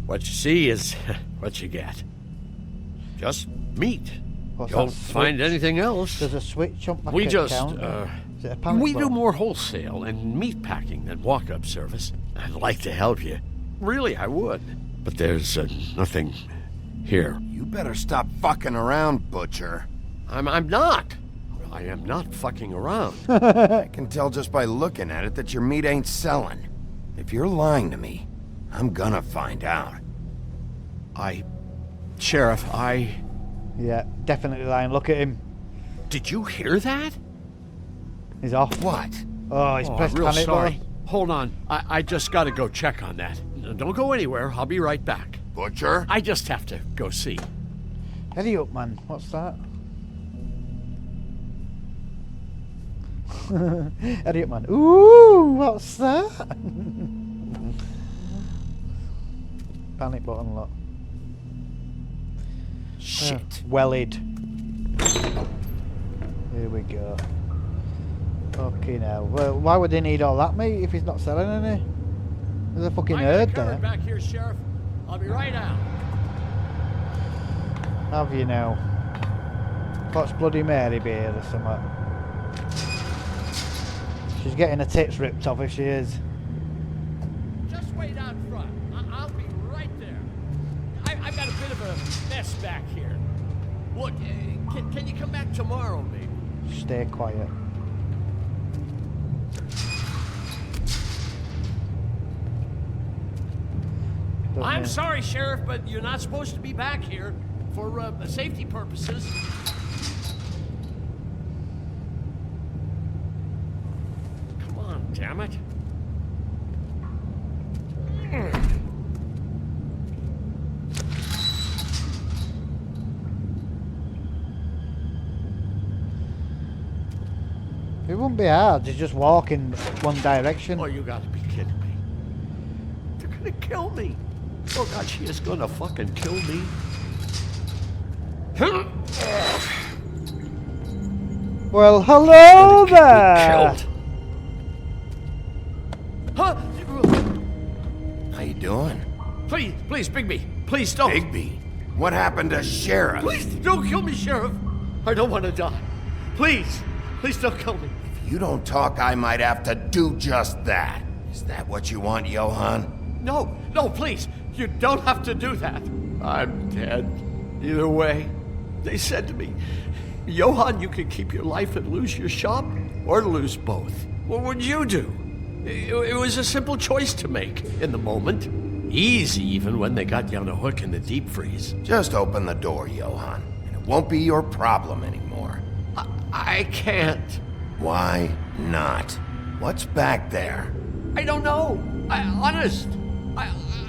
What you see is what you get. Just meat. What's Don't that find switch? anything else. There's a switch on my We just, counter. Is it a panic we do button? more wholesale and meat packing than walk-up service. I'd like to help you. Really, I would. But there's nothing here. You better stop fucking around, Butcher. I'm not. I am not fucking around. I can tell just by looking at it that your meat ain't selling. If you're lying to me, I'm gonna find out. Sheriff, Yeah, definitely lying. Look at him. Did you hear that? He's off. What? Oh, he's pressed I'm real panic sorry. button. Hold on. I just gotta go check on that. Don't go anywhere. I'll be right back. Butcher? I just have to go see. Hurry up, man. What's that? Hurry up, man. Ooh, what's that? Panic button, look. Shit. Welled. Here we go. Fucking hell. Well, why would they need all that meat if he's not selling any? There's a fucking herd there. Back here, Sheriff. I'll be right out. Have you now? What's Bloody Mary beer or something? She's getting her tits ripped off if she is. Just wait out front. I'll be right there. I've got a bit of a mess back here. Look, can you come back tomorrow, maybe? Stay quiet. I'm sorry, Sheriff, but you're not supposed to be back here for safety purposes. Come on, damn it. It wouldn't be hard to just walk in one direction. Oh, you gotta be kidding me. They're gonna kill me. Oh God, she is gonna fucking kill me. Well, hello there. Killed. Huh? How you doing? Please, Bigby, please don't. Bigby? What happened to Sheriff? Please don't kill me, Sheriff. I don't want to die. Please don't kill me. If you don't talk, I might have to do just that. Is that what you want, Johann? No, please. You don't have to do that. I'm dead. Either way. They said to me, Johann, you can keep your life and lose your shop, or lose both. What would you do? It was a simple choice to make in the moment. Easy, even when they got you on a hook in the deep freeze. Just open the door, Johann, and it won't be your problem anymore. I can't. Why not? What's back there? I don't know. Honest.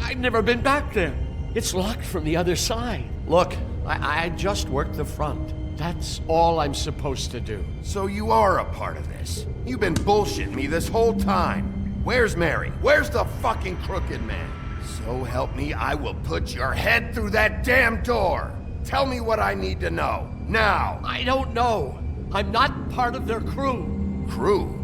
I've never been back there. It's locked from the other side. Look, I just worked the front. That's all I'm supposed to do. So you are a part of this. You've been bullshitting me this whole time. Where's Mary? Where's the fucking crooked man? So help me, I will put your head through that damn door. Tell me what I need to know. Now. I don't know. I'm not part of their crew. Crew?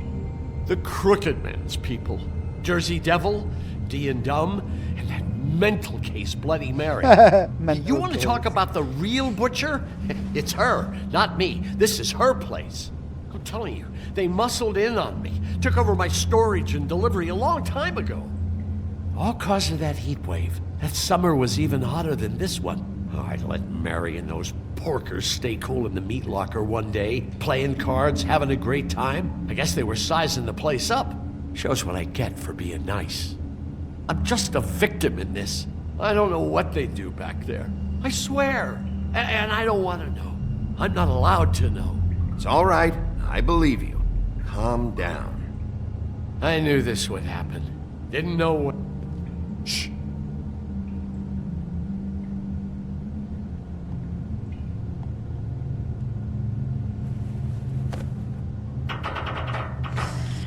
The Crooked Man's people. Jersey Devil, Dee and Dum, and that mental case, Bloody Mary. You want to talk about the real butcher? It's her, not me. This is her place. I'm telling you, they muscled in on me, took over my storage and delivery a long time ago. All cause of that heat wave. That summer was even hotter than this one. Oh, I let Mary and those porkers stay cool in the meat locker one day, playing cards, having a great time. I guess they were sizing the place up. Shows what I get for being nice. I'm just a victim in this. I don't know what they do back there. I swear. And I don't want to know. I'm not allowed to know. It's all right. I believe you. Calm down. I knew this would happen. Didn't know what... Shh.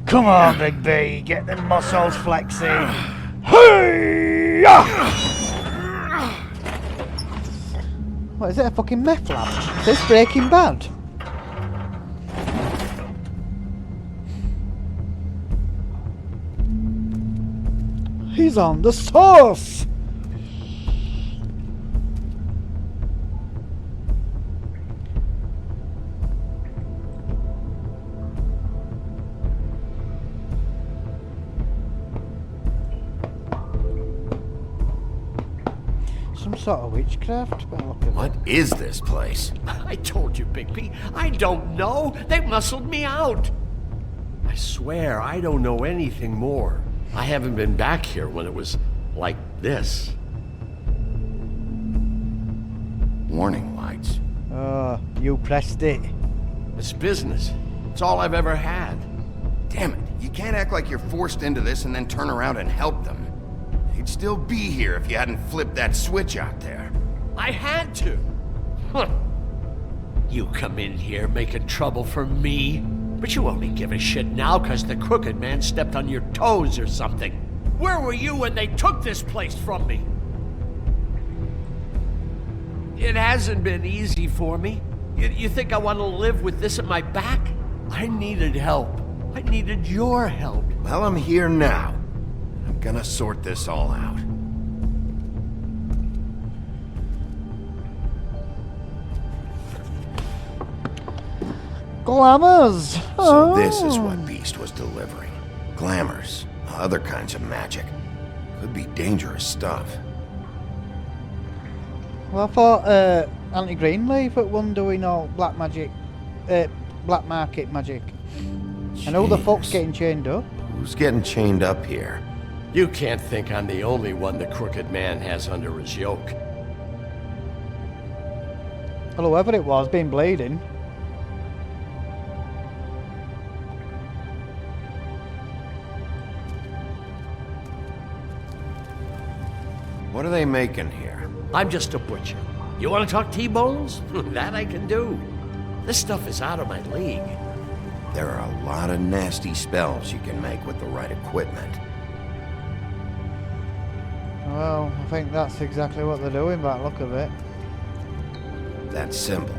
Come on, Big B, get the muscles flexing. Hey-ya! What, is it a fucking meth lab? Is this Breaking Bad? He's on the sauce! Some sort of witchcraft, but look at What is this place? I told you, Bigby. I don't know. They muscled me out. I swear I don't know anything more. I haven't been back here when it was like this. Warning lights. Oh, you pressed it. It's business. It's all I've ever had. Damn it, you can't act like you're forced into this and then turn around and help them. They'd still be here if you hadn't flipped that switch out there. I had to. Huh. You come in here making trouble for me, but you only give a shit now because the Crooked Man stepped on your toes or something. Where were you when they took this place from me? It hasn't been easy for me. You think I want to live with this at my back? I needed help. I needed your help. Well, I'm here now. I'm gonna sort this all out. Glamours! So this is what Beast was delivering. Glamours, other kinds of magic. Could be dangerous stuff. Well, I thought Auntie Greenleaf at one doing all black magic, black market magic. And all the folks getting chained up. Who's getting chained up here? You can't think I'm the only one the Crooked Man has under his yoke. Well, whoever it was, been bleeding. What are they making here? I'm just a butcher. You want to talk T-bones? That I can do. This stuff is out of my league. There are a lot of nasty spells you can make with the right equipment. Well, I think that's exactly what they're doing by the look of it. That symbol.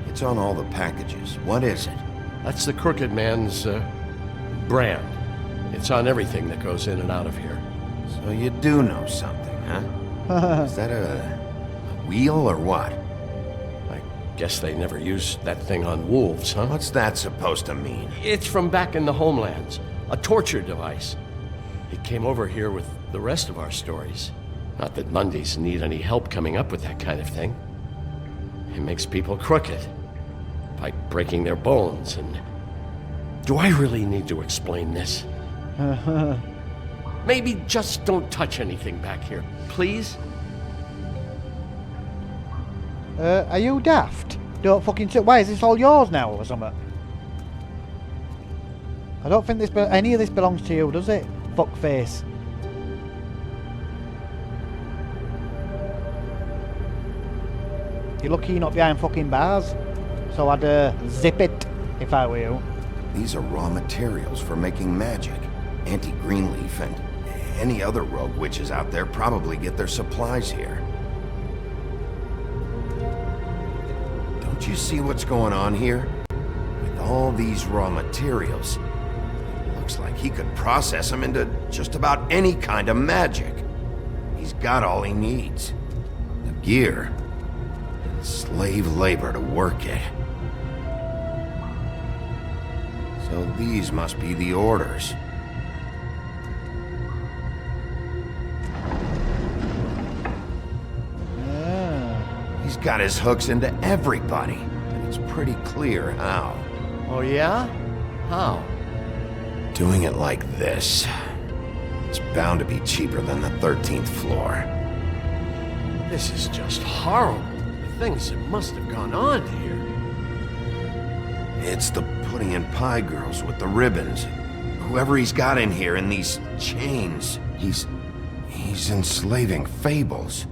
It's on all the packages. What is it? That's the Crooked Man's, brand. It's on everything that goes in and out of here. So you do know something, huh? Is that a wheel or what? I guess they never used that thing on wolves, huh? What's that supposed to mean? It's from back in the homelands. A torture device. It came over here with the rest of our stories. Not that Mundies need any help coming up with that kind of thing. It makes people crooked. By breaking their bones and... Do I really need to explain this? Maybe just don't touch anything back here, please? Are you daft? Don't fucking... Why, is this all yours now or something? I don't think any of this belongs to you, does it? Fuckface. You're lucky you're not behind fucking bars. So I'd zip it if I were you. These are raw materials for making magic. Auntie Greenleaf and any other rogue witches out there probably get their supplies here. Don't you see what's going on here? With all these raw materials, it looks like he could process them into just about any kind of magic. He's got all he needs. The gear and slave labor to work it. So these must be the orders. He's got his hooks into everybody, and it's pretty clear how. Oh yeah? How? Doing it like this. It's bound to be cheaper than the 13th floor. This is just horrible. The things that must have gone on here. It's the pudding and pie girls with the ribbons. Whoever he's got in here in these chains, he's enslaving fables.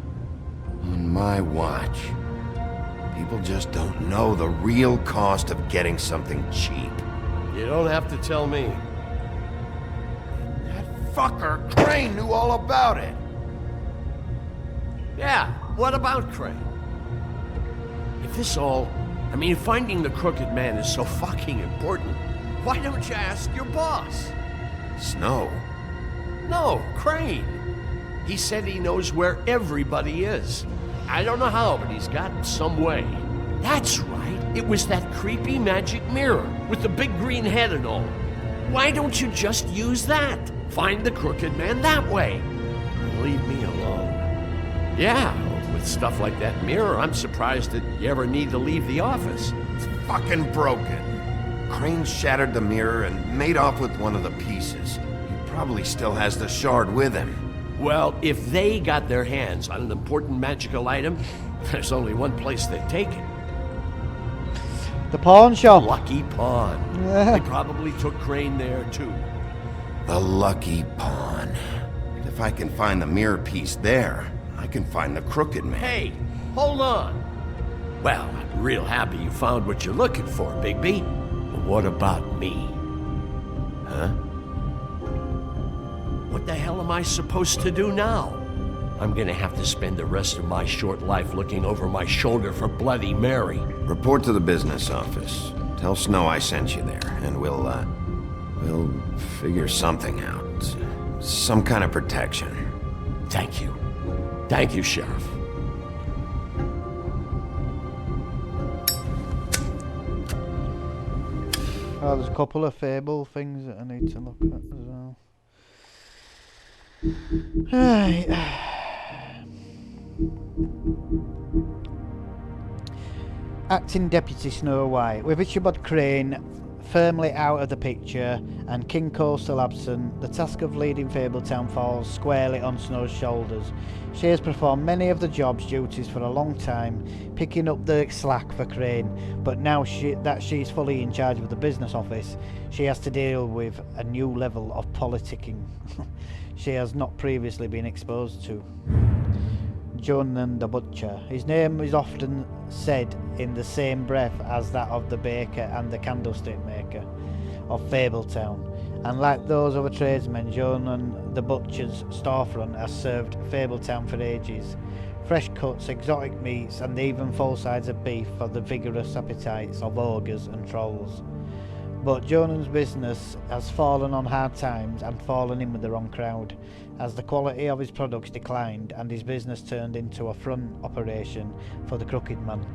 On my watch. People just don't know the real cost of getting something cheap. You don't have to tell me. That fucker Crane knew all about it. Yeah, what about Crane? If this all... I mean, finding the Crooked Man is so fucking important. Why don't you ask your boss? Snow? No, Crane. He said he knows where everybody is. I don't know how, but he's got some way. That's right. It was that creepy magic mirror with the big green head and all. Why don't you just use that? Find the Crooked Man that way. And leave me alone. Yeah, with stuff like that mirror, I'm surprised that you ever need to leave the office. It's fucking broken. Crane shattered the mirror and made off with one of the pieces. He probably still has the shard with him. Well, if they got their hands on an important magical item, there's only one place they'd take it. The pawn shop. Lucky Pawn. They probably took Crane there, too. The Lucky Pawn. If I can find the mirror piece there, I can find the Crooked Man. Hey, hold on. Well, I'm real happy you found what you're looking for, Bigby. But what about me? Huh? What the hell am I supposed to do now? I'm gonna have to spend the rest of my short life looking over my shoulder for Bloody Mary. Report to the business office. Tell Snow I sent you there, and we'll We'll figure something out. Some kind of protection. Thank you. Thank you, Sheriff. Oh, there's a couple of Fable things that I need to look at as well. Right. Acting Deputy Snow White. With Ichabod Crane firmly out of the picture and King Cole still absent, the task of leading Fabletown falls squarely on Snow's shoulders. She has performed many of the job's duties for a long time, picking up the slack for Crane, but now that she's fully in charge of the business office, she has to deal with a new level of politicking she has not previously been exposed to. Jonan the Butcher. His name is often said in the same breath as that of the baker and the candlestick maker of Fabletown, and like those other tradesmen, Jonan the Butcher's storefront has served Fabletown for ages. Fresh cuts, exotic meats, and even full sides of beef for the vigorous appetites of ogres and trolls. But Jonan's business has fallen on hard times and fallen in with the wrong crowd, as the quality of his products declined and his business turned into a front operation for the crooked man.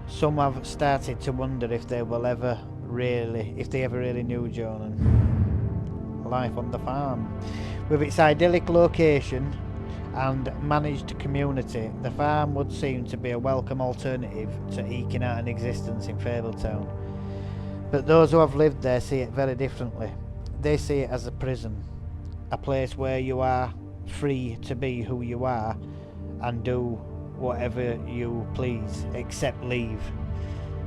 Some have started to wonder if they ever really knew Jonan. Life on the farm. With its idyllic location and managed community, the farm would seem to be a welcome alternative to eking out an existence in Fabletown. But those who have lived there see it very differently. They see it as a prison, a place where you are free to be who you are and do whatever you please, except leave.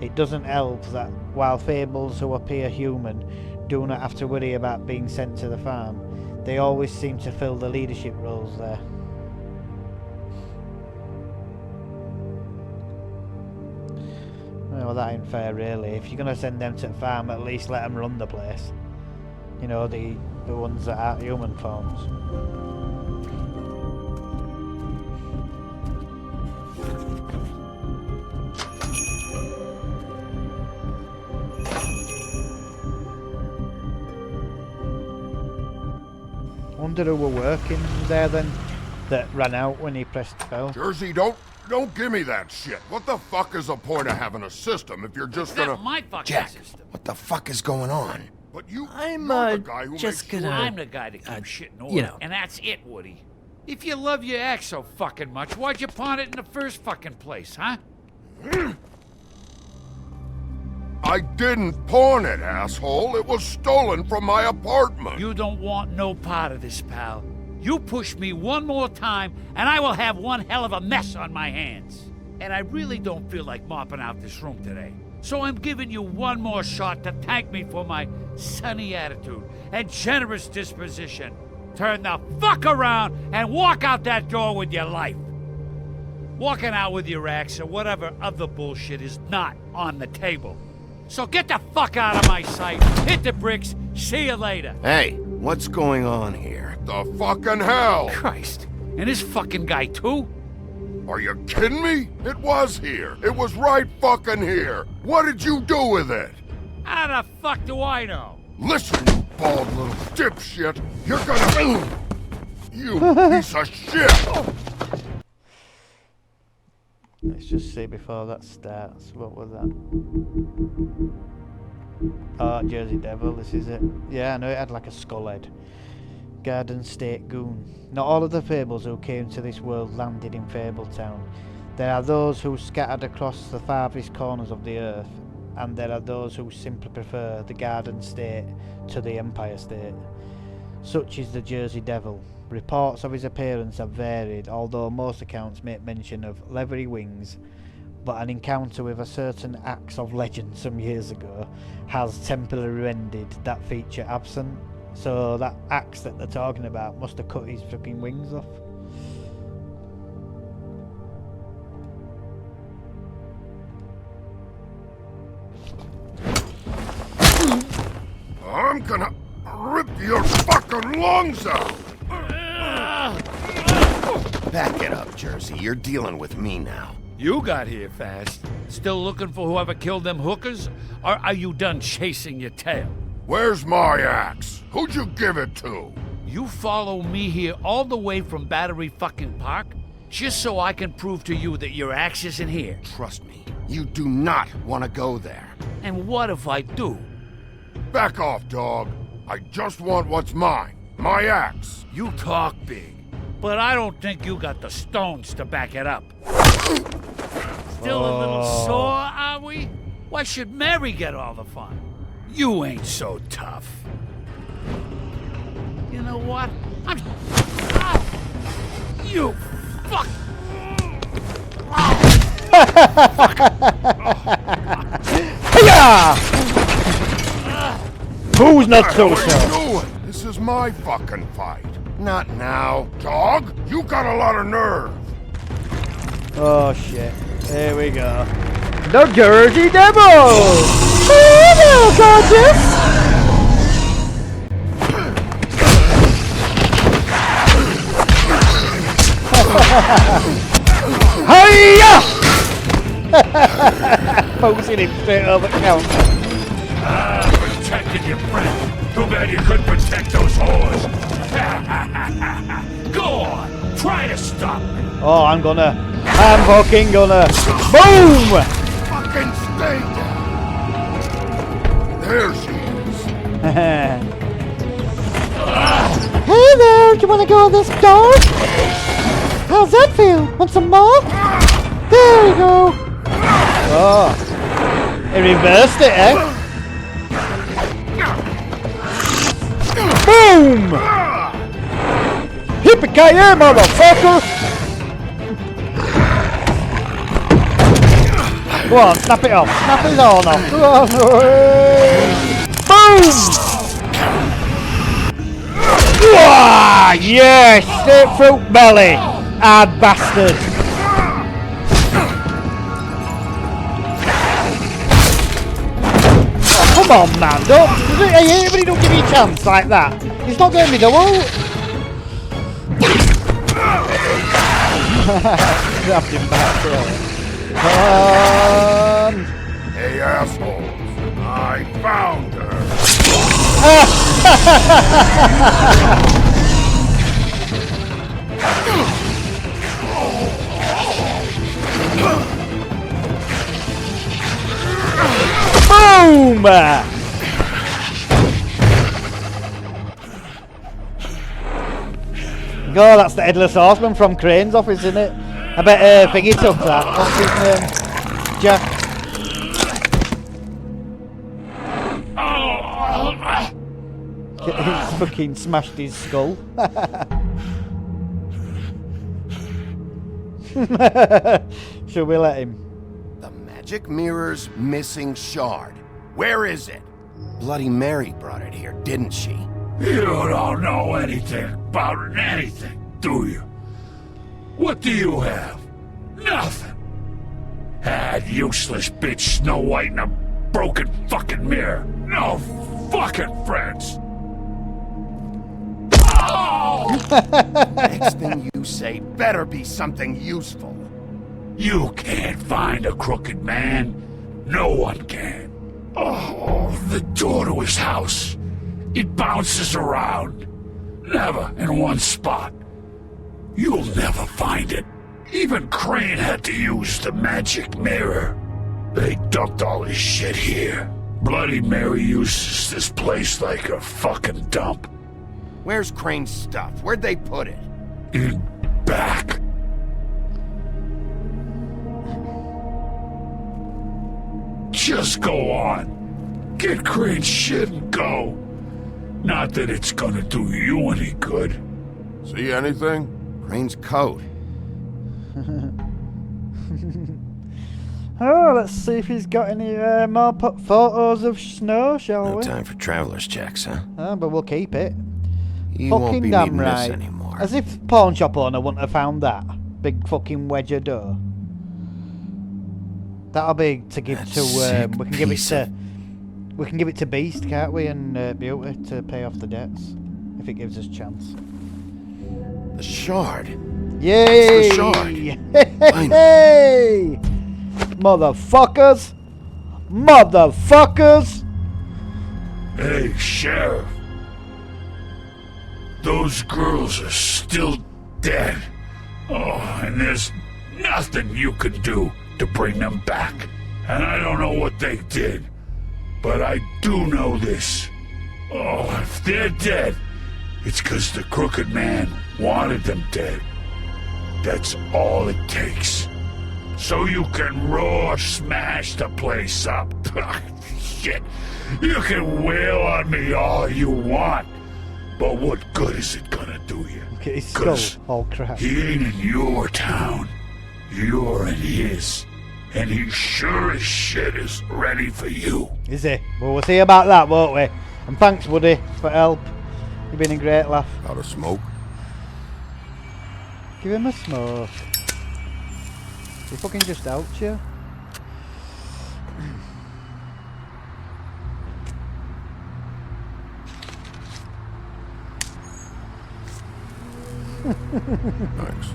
It doesn't help that while fables who appear human do not have to worry about being sent to the farm, they always seem to fill the leadership roles there. Well, that ain't fair, really. If you're going to send them to the farm, at least let them run the place. You know, the ones that aren't human forms. Wonder who were working there then, that ran out when he pressed bell. Jersey, don't give me that shit. What the fuck is the point of having a system if you're just gonna... That's my fucking Jack, system. what the fuck is going on? But you're the guy who just makes gonna... sure... I'm the guy that keeps shit in order. you know. And that's it, Woody. If you love your ex so fucking much, why'd you pawn it in the first fucking place, huh? I didn't pawn it, asshole. It was stolen from my apartment. You don't want no part of this, pal. You push me one more time, and I will have one hell of a mess on my hands. And I really don't feel like mopping out this room today. So I'm giving you one more shot to thank me for my sunny attitude and generous disposition. Turn the fuck around and walk out that door with your life. Walking out with your ex or whatever other bullshit is not on the table. So get the fuck out of my sight, hit the bricks, see you later. Hey, what's going on here? The fucking hell! Christ, and this fucking guy too? Are you kidding me? It was here. It was right fucking here. What did you do with it? How the fuck do I know? Listen, you bald little dipshit. You're gonna... You piece of shit! Let's just see before that starts. What was that? Oh, Jersey Devil, this is it. Yeah, I know it had like a skull head. Garden State Goon. Not all of the fables who came to this world landed in Fabletown. There are those who scattered across the farthest corners of the earth, and there are those who simply prefer the Garden State to the Empire State. Such is the Jersey Devil. Reports of his appearance have varied, although most accounts make mention of leathery wings, but an encounter with a certain axe of legend some years ago has temporarily rendered that feature absent. So that axe that they're talking about must have cut his flipping wings off. I'm gonna rip your fucking lungs out! Back it up, Jersey. You're dealing with me now. You got here fast. Still looking for whoever killed them hookers? Or are you done chasing your tail? Where's my axe? Who'd you give it to? You follow me here all the way from Battery fucking Park just so I can prove to you that your axe isn't here. Trust me, you do not want to go there. And what if I do? Back off, dog. I just want what's mine. My axe. You talk big, but I don't think you got the stones to back it up. Still a little sore, are we? Why should Mary get all the fun? You ain't so tough. You know what? You fuck! Hiya! Who's not so sure? This is my fucking fight. Not now. Dog, you got a lot of nerve. Oh shit. Here we go. The Jersey Devil! Hello, gorgeous! Hiya! Focusing him straight over the counter. Protected your friend. Too bad you couldn't protect those whores. Go on, try to stop me. Oh, I'm fucking gonna. Boom! Fucking stay down. There she is. Hey there, do you want to go this door? How's that feel? Want some more? There you go. Oh, he reversed it, eh? Boom! Yippee-ki-yay, motherfucker! Go on, snap it off. Snap it on off. Go on. Boom! Wah! Yes! Straight through belly. Hard bastard. Oh, come on, man. Don't. I hate it when he don't give you a chance like that. He's not getting me double. Grabbed him back, really. Hey, assholes. I found her. Boom! God, that's the Headless Horseman from Crane's office, isn't it? I bet Thingy took that. What's his name? Jack. He's fucking smashed his skull. Should we let him? The magic mirror's missing shard. Where is it? Bloody Mary brought it here, didn't she? You don't know anything about anything, do you? What do you have? Nothing. Had useless bitch Snow White and a broken fucking mirror. No fucking friends. Oh! Next thing you say better be something useful. You can't find a crooked man. No one can. Oh, the door to his house. It bounces around. Never in one spot. You'll never find it. Even Crane had to use the magic mirror. They dumped all his shit here. Bloody Mary uses this place like a fucking dump. Where's Crane's stuff? Where'd they put it? In back. Just go on. Get Crane's shit and go. Not that it's gonna do you any good. See anything? Crane's coat. Oh, let's see if he's got any more photos of snow, shall No we? time for traveler's checks, huh? But we'll keep it. You fucking won't be damn needing right. this anymore. As if pawn shop owner wouldn't have found that big fucking wedge of dough. That'll be to give to. We can give it to. We can give it to Beast, can't we? And Beauty to pay off the debts if it gives us chance. The shard. Yay! It's the shard. Hey! Motherfuckers! Motherfuckers! Hey, Sheriff. Those girls are still dead. Oh, and there's nothing you can do to bring them back. And I don't know what they did, but I do know this. Oh, if they're dead, it's 'cause the Crooked Man wanted them dead. That's all it takes. So you can raw smash the place up. Shit, you can wail on me all you want, but what good is it gonna do you? Okay, his skull. Oh crap. He ain't in your town. You're in his. And he sure as shit is ready for you. Is he? Well, we'll see about that, won't we? And thanks, Woody, for help. You've been a great laugh. Out of smoke? Give him a smoke. He fucking just out you. Thanks.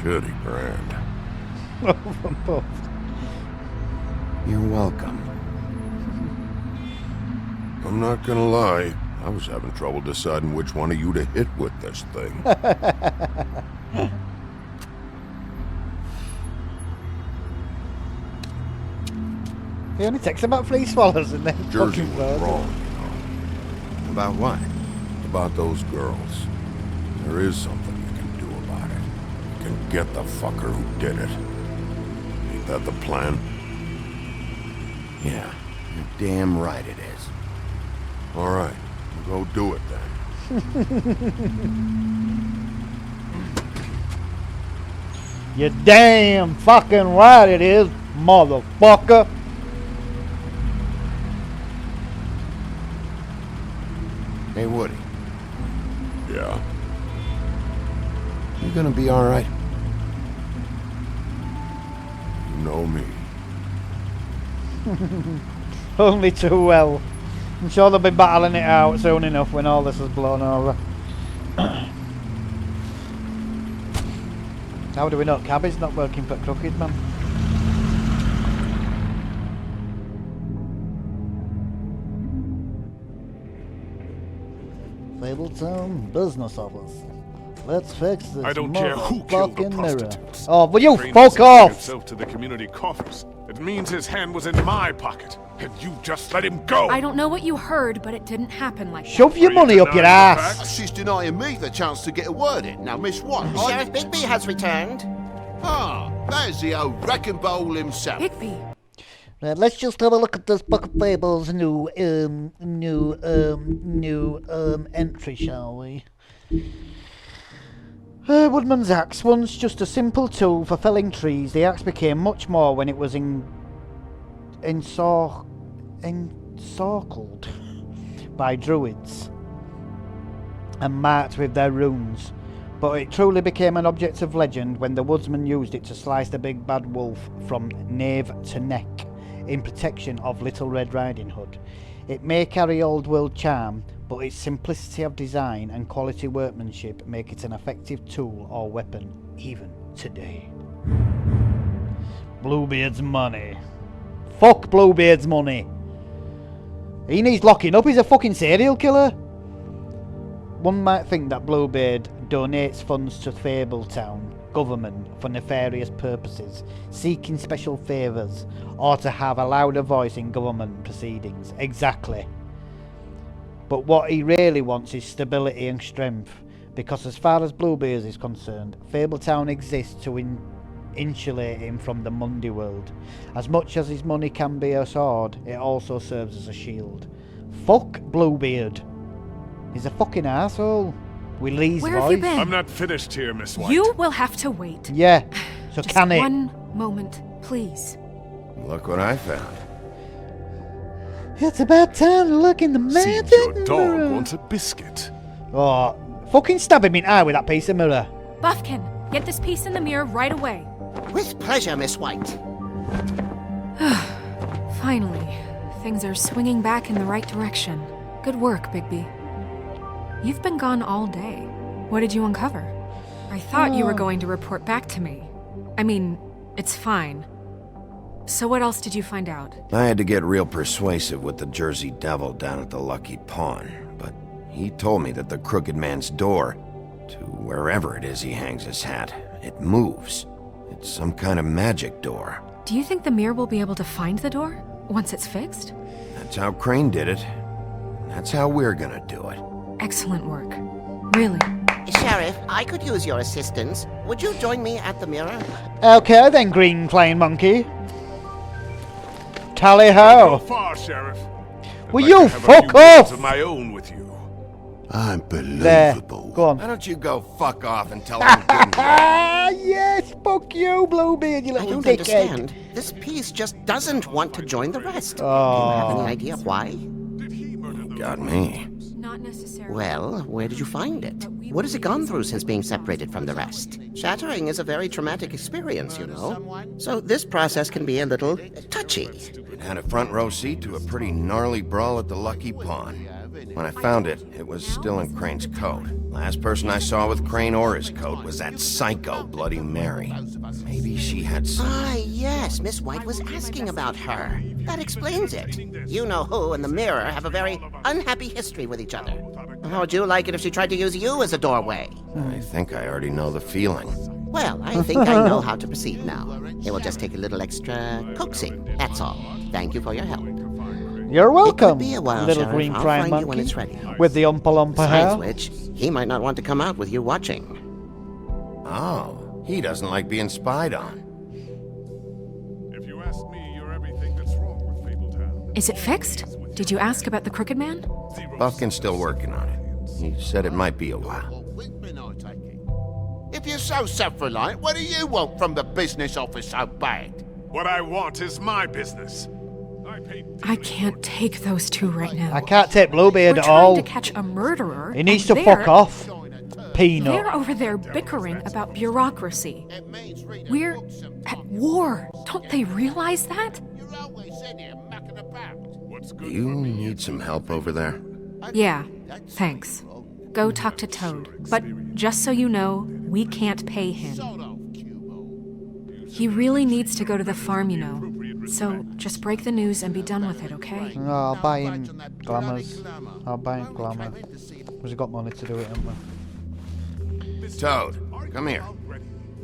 Shitty brand. Both. You're welcome. I'm not gonna lie, I was having trouble deciding which one of you to hit with this thing. He only takes about 3 swallows and then Jersey fucking was blows. wrong, you know. About what? About those girls. There is something you can do about it. You can get the fucker who did it. Ain't that the plan? Yeah, you're damn right it is. All right, we'll go do it then. You're damn fucking right it is, motherfucker. Hey, Woody. Yeah? You gonna be all right? You know me. Only too well. I'm sure they'll be battling it out soon enough when all this is blown over. How do we know Cabby's not working for Crooked Man? Fabletown Business Office. Let's fix this. I don't care who killed the prostitutes. Oh, will you Crane fuck doesn't bring off? himself to the community coffers. It means his hand was in my pocket, and you just let him go. I don't know what you heard, but it didn't happen like that. Shove your money up your ass. She's denying me the chance to get a word in. Now, Miss White. Sheriff Bigby has returned. Ah, there's the old wrecking bowl himself. Bigby. Right, let's just have a look at this Book of Fables new entry, shall we? Woodman's axe. Once just a simple tool for felling trees, the axe became much more when it was encircled by druids and marked with their runes. But it truly became an object of legend when the woodsman used it to slice the big bad wolf from nape to neck in protection of Little Red Riding Hood. It may carry old world charm, but its simplicity of design and quality workmanship make it an effective tool or weapon even today. Bluebeard's money. Fuck Bluebeard's money. He needs locking up, he's a fucking serial killer. One might think that Bluebeard donates funds to Fabletown government for nefarious purposes, seeking special favours, or to have a louder voice in government proceedings. Exactly. But what he really wants is stability and strength, because as far as Bluebeard is concerned, Fabletown exists to insulate him from the Mundy world. As much as his money can be a sword, it also serves as a shield. Fuck Bluebeard. He's a fucking arsehole. With Lee's Where voice. have you been? I'm not finished here, Miss White. You will have to wait. Yeah, so Just can it? one moment, please. Look what I found. It's about time to look in the Seems magic your dog mirror. wants a biscuit. Oh, fucking stab him in the eye with that piece of mirror. Buffkin, get this piece in the mirror right away. With pleasure, Miss White. Finally, things are swinging back in the right direction. Good work, Bigby. You've been gone all day. What did you uncover? I thought you were going to report back to me. I mean, it's fine. So what else did you find out? I had to get real persuasive with the Jersey Devil down at the Lucky Pawn, but he told me that the Crooked Man's door, to wherever it is he hangs his hat, it moves. It's some kind of magic door. Do you think the mirror will be able to find the door once it's fixed? That's how Crane did it. That's how we're gonna do it. Excellent work. Really. Sheriff, I could use your assistance. Would you join me at the mirror? Okay then, Green Flying Monkey. Tally ho! Far, Sheriff. Will you fuck off? Of my own with you. Unbelievable. Go on. Why don't you go fuck off and tell him good Ah, yes, fuck you, Bluebeard, you I little don't dickhead. understand. This piece just doesn't want to join the rest. Oh. Do you have any idea why? Got me. Not necessarily. Well, where did you find it? What has it gone through since being separated from the rest? Shattering is a very traumatic experience, you know. So this process can be a little touchy. It had a front row seat to a pretty gnarly brawl at the Lucky Pawn. When I found it, it was still in Crane's coat. Last person I saw with Crane or his coat was that psycho Bloody Mary. Maybe she had some... Ah, yes, Miss White was asking about her. That explains it. You know who and the mirror have a very unhappy history with each other. How would you like it if she tried to use you as a doorway? I think I already know the feeling. Well, I think I know how to proceed now. It will just take a little extra coaxing, that's all. Thank you for your help. You're welcome, Be a while, little Sheriff. green I'll flying find you when monkey it's ready. with the umpa lumpa Besides hair. which, he might not want to come out with you watching. Oh, he doesn't like being spied on. If you ask me, you're everything that's wrong with Fabletown. Is it fixed? Did you ask about the Crooked Man? Buffkin's still working on it. He said it might be a while. If you're so self-reliant, what do you want from the business office so bad? What I want is my business. I can't take those two right now. I can't take Bluebeard We're at all. trying to catch a murderer. He needs and to fuck off. They're Peanut. over there bickering about bureaucracy. We're at war. Don't they realize that? Do you need some help over there? Yeah, thanks. Go talk to Toad. But just so you know, we can't pay him. He really needs to go to the farm, you know. So just break the news and be done with it, okay? No, I'll buy him glamours. I'll buy him glamour. Because we've got money to do it, haven't we? Toad, come here.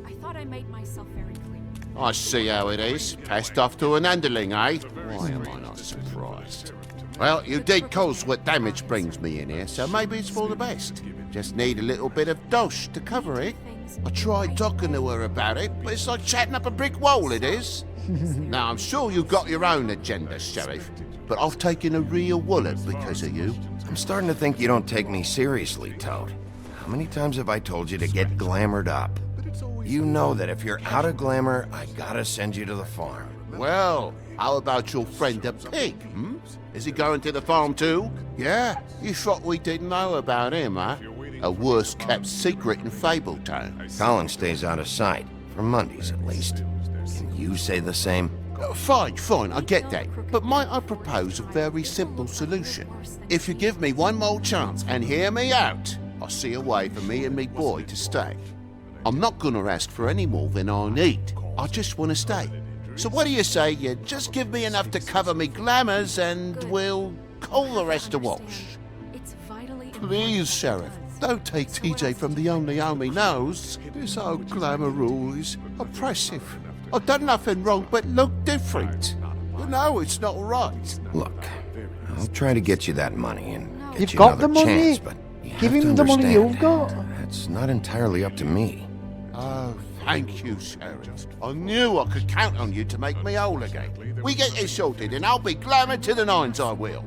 I thought I made myself very clear. I see how it is. Passed off to an underling, eh? Why am I not surprised? Well, you did cause what damage brings me in here, so maybe it's for the best. Just need a little bit of dosh to cover it. I tried talking to her about it, but it's like chatting up a brick wall, it is. Now, I'm sure you've got your own agenda, Sheriff, but I've taken a real wallet because of you. I'm starting to think you don't take me seriously, Toad. How many times have I told you to get glamored up? You know that if you're out of glamour, I gotta send you to the farm. Well, how about your friend the pig, Is he going to the farm too? Yeah? You thought we didn't know about him, huh? A worst-kept secret in Fabletown. Colin stays out of sight, for Mondays at least. Can you say the same? Fine, I get that. But might I propose a very simple solution? If you give me one more chance and hear me out, I'll see a way for me and me boy to stay. I'm not gonna ask for any more than I need. I just want to stay. So what do you say you just give me enough to cover me glamours and we'll call the rest a wash? Please, Sheriff, don't take TJ from the only home he knows. This old glamour rule is oppressive. I've done nothing wrong but look different. You know it's not right. Look, I'll try to get you that money and get You've you got another the money. chance, but you Give have to him the money you've understand, got. That's not entirely up to me. Oh, thank you, Sheriff. I knew I could count on you to make me whole again. We get this sorted and I'll be glamour to the nines, I will.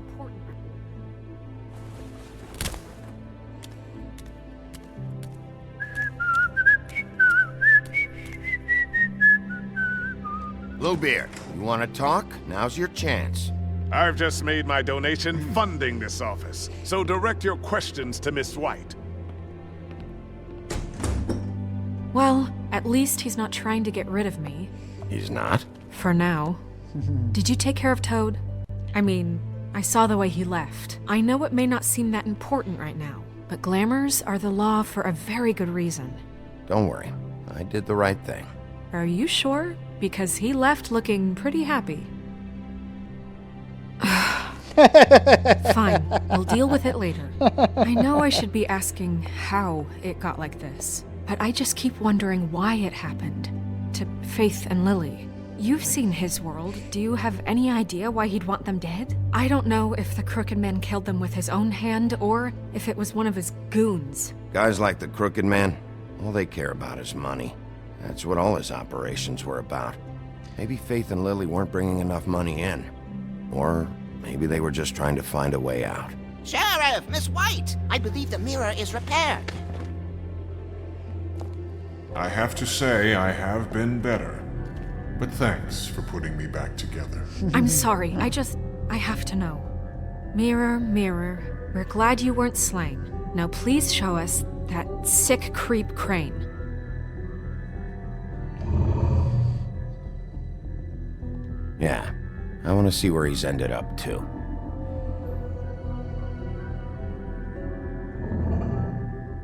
Bluebeard, you want to talk? Now's your chance. I've just made my donation funding this office, so direct your questions to Miss White. Well, at least he's not trying to get rid of me. He's not? For now. Did you take care of Toad? I mean, I saw the way he left. I know it may not seem that important right now, but glamours are the law for a very good reason. Don't worry. I did the right thing. Are you sure? because he looking pretty happy. Fine, we'll deal with it later. I know I should be asking how it got like this, but I just keep wondering why it happened. To Faith and Lily. You've seen his world. Do you have any idea why he'd want them dead? I don't know if the Crooked Man killed them with his own hand or if it was one of his goons. Guys like the Crooked Man, all they care about is money. That's what all his operations were about. Maybe Faith and Lily weren't bringing enough money in. Or maybe they were just trying to find a way out. Sheriff, Miss White! I believe the mirror is repaired. I have to say I have been better. But thanks for putting me back together. I'm sorry, I have to know. Mirror, mirror, we're glad you weren't slain. Now please show us that sick creep Crane. Yeah, I want to see where he's ended up, too.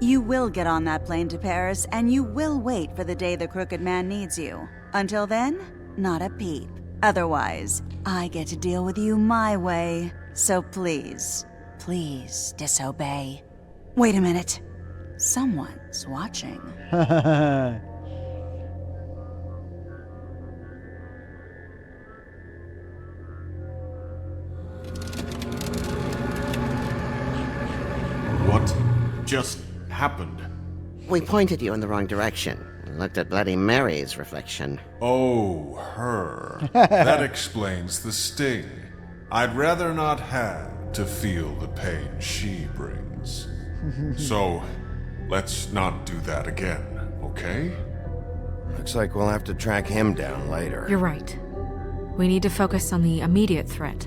You will get on that plane to Paris, and you will wait for the day the Crooked Man needs you. Until then, not a peep. Otherwise, I get to deal with you my way. So please, please disobey. Wait a minute. Someone's watching. What just happened? We pointed you in the wrong direction. Looked at Bloody Mary's reflection. Oh, her. That explains the sting. I'd rather not have to feel the pain she brings. So, let's not do that again, okay? Looks like we'll have to track him down later. You're right. We need to focus on the immediate threat,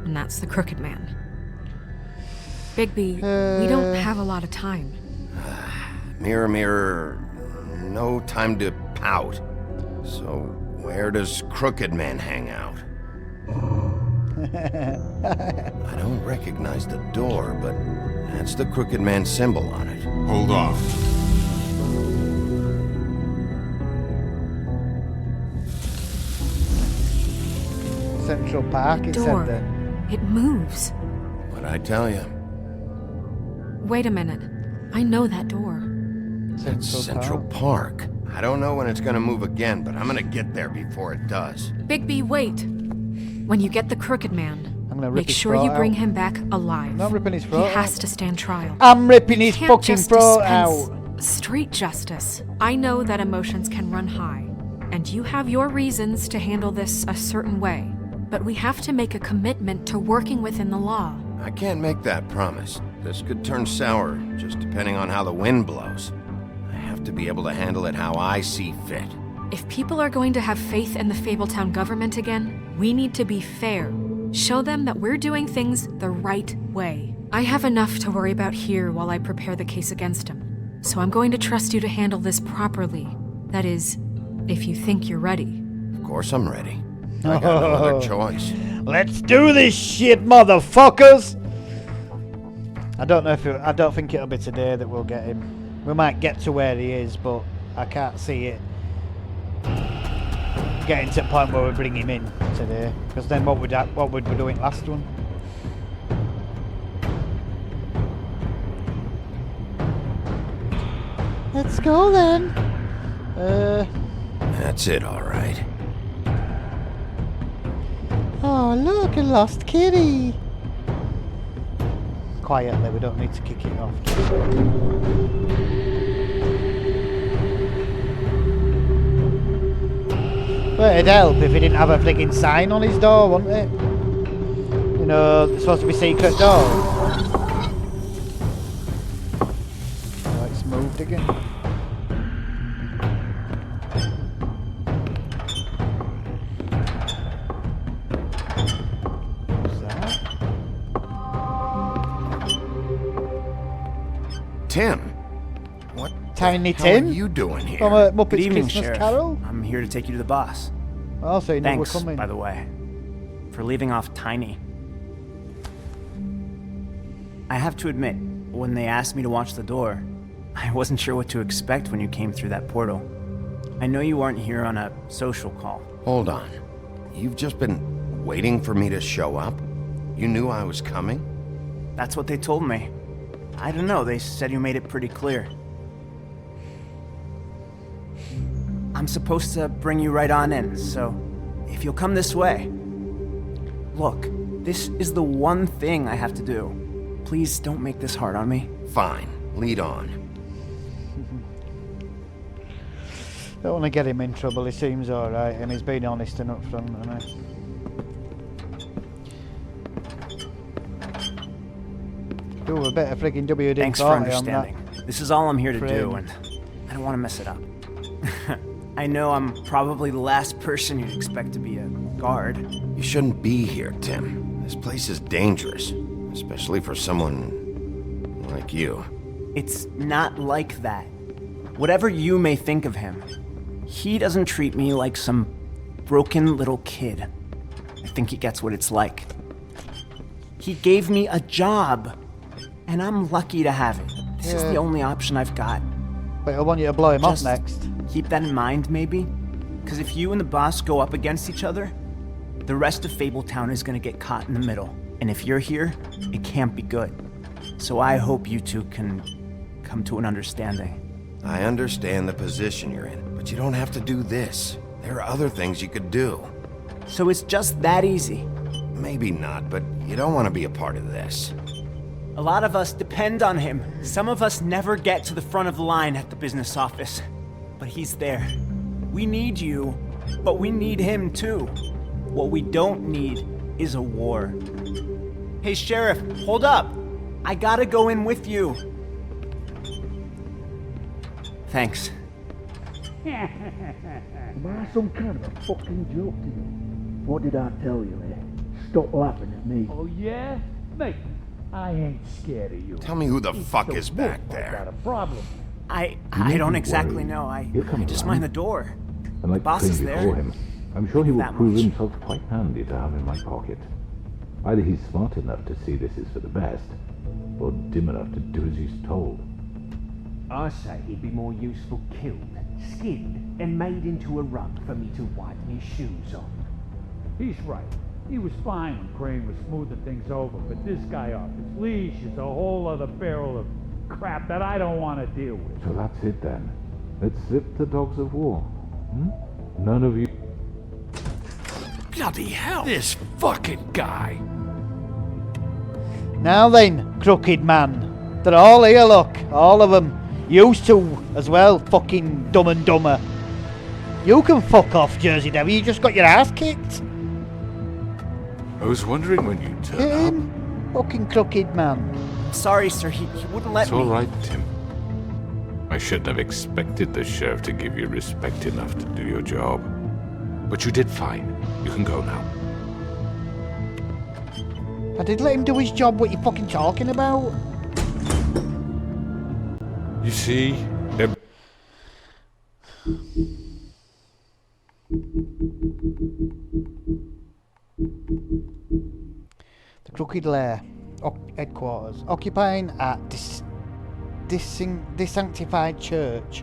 and that's the Crooked Man. Bigby, we don't have a lot of time. Mirror, mirror, no time to pout. So, where does Crooked Man hang out? I don't recognize the door, but that's the Crooked Man symbol on it. Hold on. Central Park, it Door. said there. It moves. What'd I tell you? Wait a minute. I know that door. That's Central Park. I don't know when it's gonna move again, but I'm gonna get there before it does. Bigby, wait. When you get the Crooked Man, I'm gonna rip make his sure throat you bring out. him back alive. I'm not ripping his He throat has out. to stand trial. I'm ripping his Can't fucking just throat dispense out. Street justice. I know that emotions can run high, and you have your reasons to handle this a certain way. But we have to make a commitment to working within the law. I can't make that promise. This could turn sour, just depending on how the wind blows. I have to be able to handle it how I see fit. If people are going to have faith in the Fabletown government again, we need to be fair. Show them that we're doing things the right way. I have enough to worry about here while I prepare the case against him. So I'm going to trust you to handle this properly. That is, if you think you're ready. Of course I'm ready. I got no other choice. Let's do this shit, motherfuckers! I don't think it'll be today that we'll get him. We might get to where he is, but I can't see it getting to the point where we bring him in today. Because then what would we do in last one? Let's go then. That's it, all right. Oh, look, a lost kitty. Quietly, we don't need to kick it off. Well, it'd help if he didn't have a frigging sign on his door, wouldn't it? You know, it's supposed to be secret door. Oh, it's moved again. Tim, what Tiny the hell Tim? are you doing here? From a Muppets Good evening, Christmas Sheriff. Carol? I'm here to take you to the boss. Oh, so you know Thanks, we're coming. by the way, for leaving off Tiny. I have to admit, when they asked me to watch the door, I wasn't sure what to expect when you came through that portal. I know you aren't here on a social call. Hold on. You've just been waiting for me to show up? You knew I was coming? That's what they told me. I don't know, they said you made it pretty clear. I'm supposed to bring you right on in, so if you'll come this way. Look, this is the one thing I have to do. Please don't make this hard on me. Fine, lead on. Don't want to get him in trouble, he seems alright, and he's been honest and upfront, hasn't he? Do a bit of friggin' WD-40 Thanks for understanding. This is all I'm here to do, and I don't want to mess it up. I know I'm probably the last person you'd expect to be a guard. You shouldn't be here, Tim. This place is dangerous, especially for someone like you. It's not like that. Whatever you may think of him, he doesn't treat me like some broken little kid. I think he gets what it's like. He gave me a job, and I'm lucky to have it. This is the only option I've got. But I want you to blow him Just off next. Keep that in mind, maybe? Because if you and the boss go up against each other, the rest of Fabletown is going to get caught in the middle. And if you're here, it can't be good. So I hope you two can come to an understanding. I understand the position you're in, but you don't have to do this. There are other things you could do. So it's just that easy? Maybe not, but you don't want to be a part of this. A lot of us depend on him. Some of us never get to the front of the line at the business office. But he's there. We need you, but we need him too. What we don't need is a war. Hey, Sheriff, hold up. I gotta go in with you. Thanks. Am I some kind of a fucking joke to you? What did I tell you, eh? Stop laughing at me. Oh, yeah? Mate, I ain't scared of you. Tell me who the fuck is back I got there. a problem. I don't exactly know. I just mind the door. And like Boss is saying there. before him, I'm sure he will That prove much. himself quite handy to have in my pocket. Either he's smart enough to see this is for the best, or dim enough to do as he's told. I say he'd be more useful killed, skinned, and made into a rug for me to wipe me shoes on. He's right. He was fine when Crane was smoothing things over, but this guy off his leash is a whole other barrel of crap that I don't want to deal with. So that's it then. Let's zip the dogs of war. None of you... Bloody hell! This fucking guy! Now then, crooked man. They're all here, look. All of them. Used to as well, fucking Dumb and Dumber. You can fuck off, Jersey Devil. You just got your ass kicked. I was wondering when you'd turn up. Fucking crooked man. Sorry, sir. He wouldn't let It's me. all right, Tim. I shouldn't have expected the sheriff to give you respect enough to do your job. But you did fine. You can go now. I did let him do his job. What you fucking talking about? You see, The Crooked Lair. Headquarters. Occupying at Desanctified Church.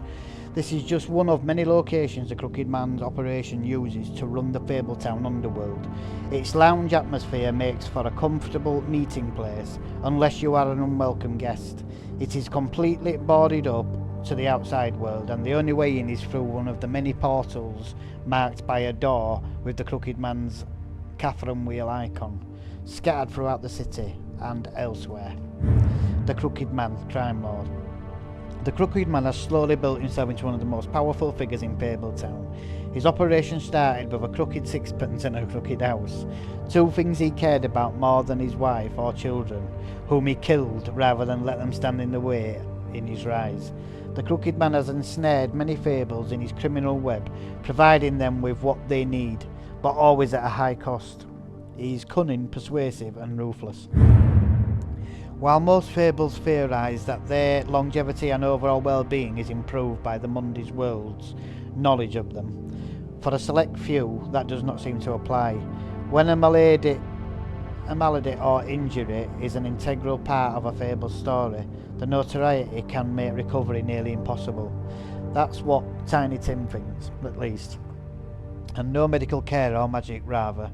This is just one of many locations the Crooked Man's operation uses to run the Fabletown underworld. Its lounge atmosphere makes for a comfortable meeting place, unless you are an unwelcome guest. It is completely boarded up to the outside world, and the only way in is through one of the many portals marked by a door with the Crooked Man's Catherine wheel icon, scattered throughout the city and elsewhere. The Crooked Man, crime lord. The Crooked Man has slowly built himself into one of the most powerful figures in Fabletown. His operation started with a crooked sixpence and a crooked house. Two things he cared about more than his wife or children, whom he killed rather than let them stand in the way in his rise. The Crooked Man has ensnared many fables in his criminal web, providing them with what they need, but always at a high cost. He is cunning, persuasive, and ruthless. While most fables theorise that their longevity and overall well-being is improved by the Mundy's world's knowledge of them, for a select few that does not seem to apply. When a malady or injury is an integral part of a fable's story, the notoriety can make recovery nearly impossible. That's what Tiny Tim thinks, at least. and no medical care or magic, rather,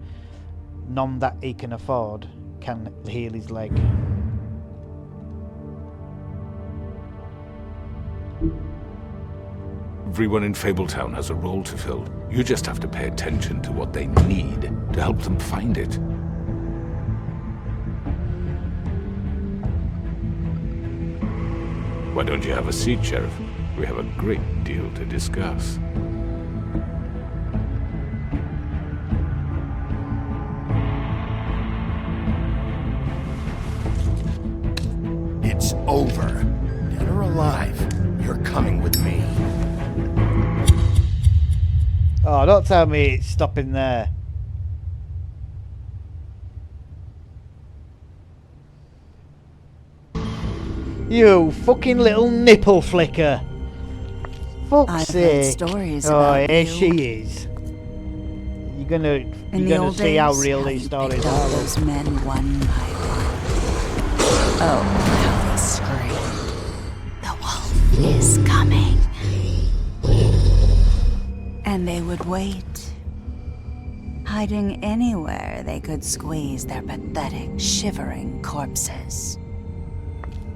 none that he can afford, can heal his leg. Everyone in Fabletown has a role to fill. You just have to pay attention to what they need to help them find it. Why don't you have a seat, Sheriff? We have a great deal to discuss. It's over. Dead or alive, you're coming with me. Oh, don't tell me it's stopping there. You fucking little nipple flicker. Fuck's I've sake. heard stories oh, about here you. she is. You're gonna see how real these stories All are. those men one by one. Oh, how they screamed. The wolf is coming. And they would wait, hiding anywhere they could squeeze their pathetic, shivering corpses.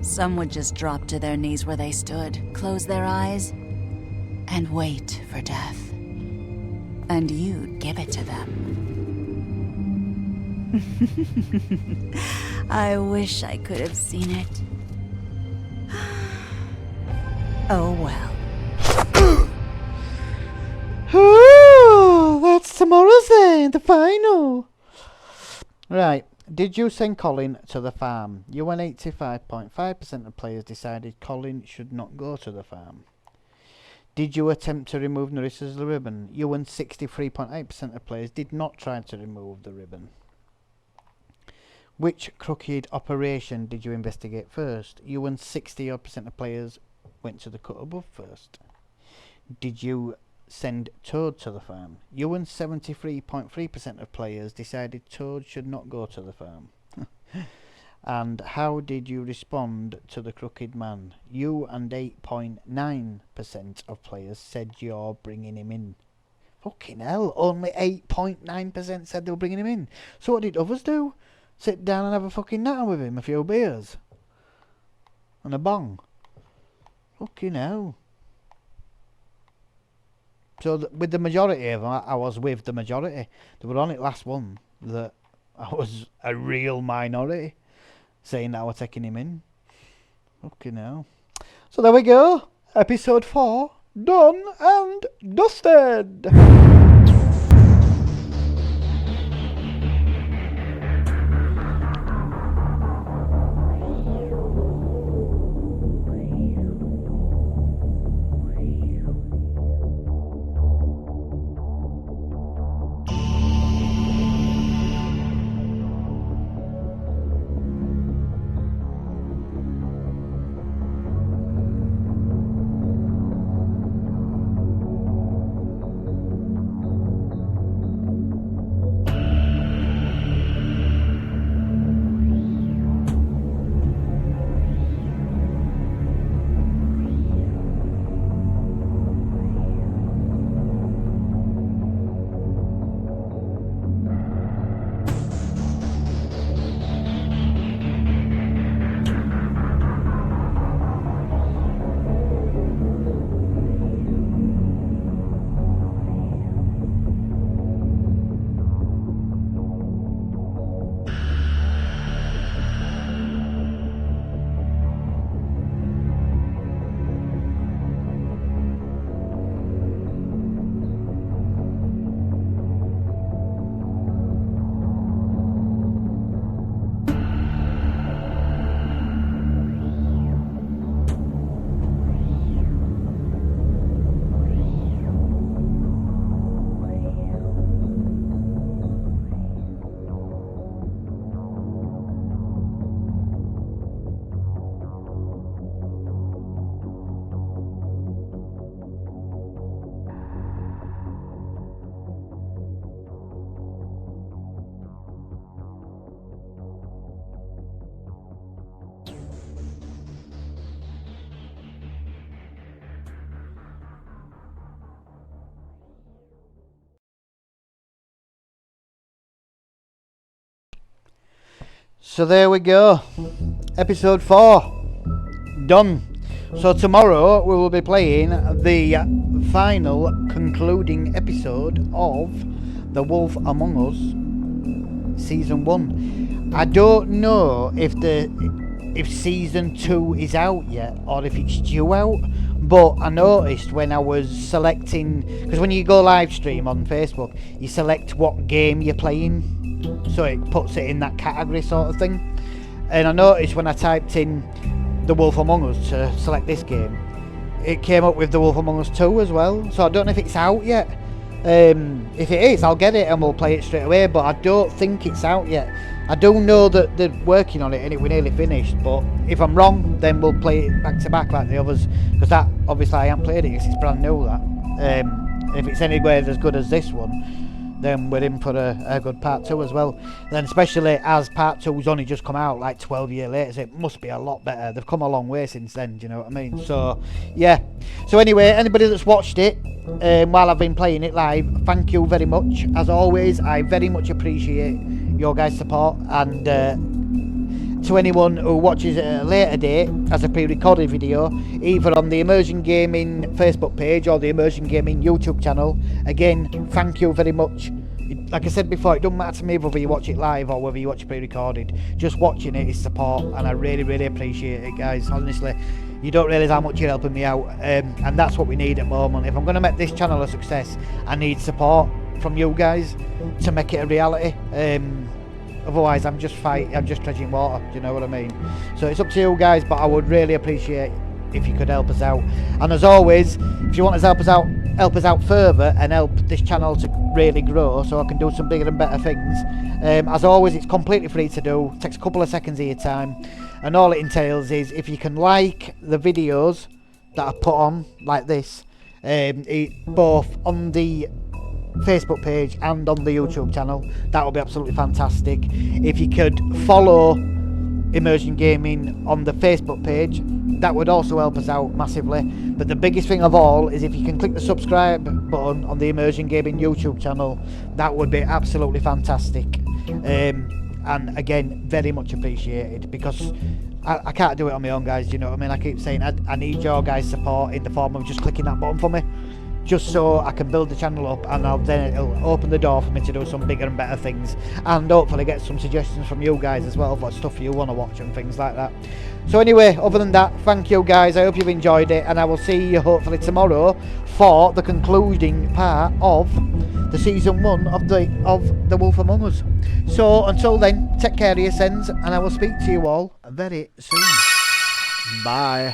Some would just drop to their knees where they stood, close their eyes, and wait for death. And you'd give it to them. I wish I could have seen it. Oh well. That's tomorrow's then, the final. Right. Did you send Colin to the farm? You and 85.5% of players decided Colin should not go to the farm. Did you attempt to remove Nerissa's ribbon? You and 63.8% of players did not try to remove the ribbon. Which crooked operation did you investigate first? You and 60% of players went to the cut above first. Did you send Toad to the farm? You and 73.3% of players decided Toad should not go to the farm. And how did you respond to the crooked man? You and 8.9% of players said you're bringing him in. Fucking hell, only 8.9% said they were bringing him in. So what did others do? Sit down and have a fucking natter with him, a few beers. And a bong. Fucking hell. So with the majority of them, I was with the majority. There were only last one that I was a real minority, saying that I was taking him in. Fucking hell. So there we go. Episode 4, done and dusted. So there we go. Episode 4. Done. So tomorrow we will be playing the final concluding episode of The Wolf Among Us Season 1. I don't know if Season 2 is out yet or if it's due out, but I noticed when I was selecting, because when you go live stream on Facebook, you select what game you're playing, so it puts it in that category sort of thing. And I noticed when I typed in The Wolf Among Us to select this game, it came up with The Wolf Among Us 2 as well, so I don't know if it's out yet. If it is, I'll get it and we'll play it straight away, but I don't think it's out yet. I do know that they're working on it and it was nearly finished, but if I'm wrong, then we'll play it back to back like the others, because that, obviously I haven't played it because it's brand new, that. If it's anywhere as good as this one, then we're in for a good part 2 as well. Then especially as part 2's only just come out like 12 years later, so it must be a lot better. They've come a long way since then, do you know what I mean? So yeah, so anyway, anybody that's watched it while I've been playing it live, thank you very much. As always, I very much appreciate your guys' support, and to anyone who watches it at a later date as a pre-recorded video, either on the Immersion Gaming Facebook page or the Immersion Gaming YouTube channel, again, thank you very much. Like I said before, it doesn't matter to me whether you watch it live or whether you watch it pre-recorded. Just watching it is support, and I really, really appreciate it, guys. Honestly, you don't realise how much you're helping me out, and that's what we need at the moment. If I'm going to make this channel a success, I need support from you guys to make it a reality. Otherwise, I'm just treading water. Do you know what I mean? So it's up to you guys, but I would really appreciate if you could help us out. And as always, if you want us to help us out further and help this channel to really grow, so I can do some bigger and better things. As always, it's completely free to do. It takes a couple of seconds of your time, and all it entails is if you can like the videos that I put on like this, both on the Facebook page and on the YouTube channel, that would be absolutely fantastic. If you could follow Immersion Gaming on the Facebook page, that would also help us out massively. But the biggest thing of all is if you can click the subscribe button on the Immersion Gaming YouTube channel, that would be absolutely fantastic. And again, very much appreciated, because I can't do it on my own, guys, you know what I mean? I keep saying I need your guys' support in the form of just clicking that button for me, just so I can build the channel up, and then it'll open the door for me to do some bigger and better things, and hopefully get some suggestions from you guys as well for stuff you want to watch and things like that. So anyway, other than that, thank you guys, I hope you've enjoyed it, and I will see you hopefully tomorrow for the concluding part of the Season 1 of The Wolf Among Us. So until then, take care of yourselves, and I will speak to you all very soon. Bye.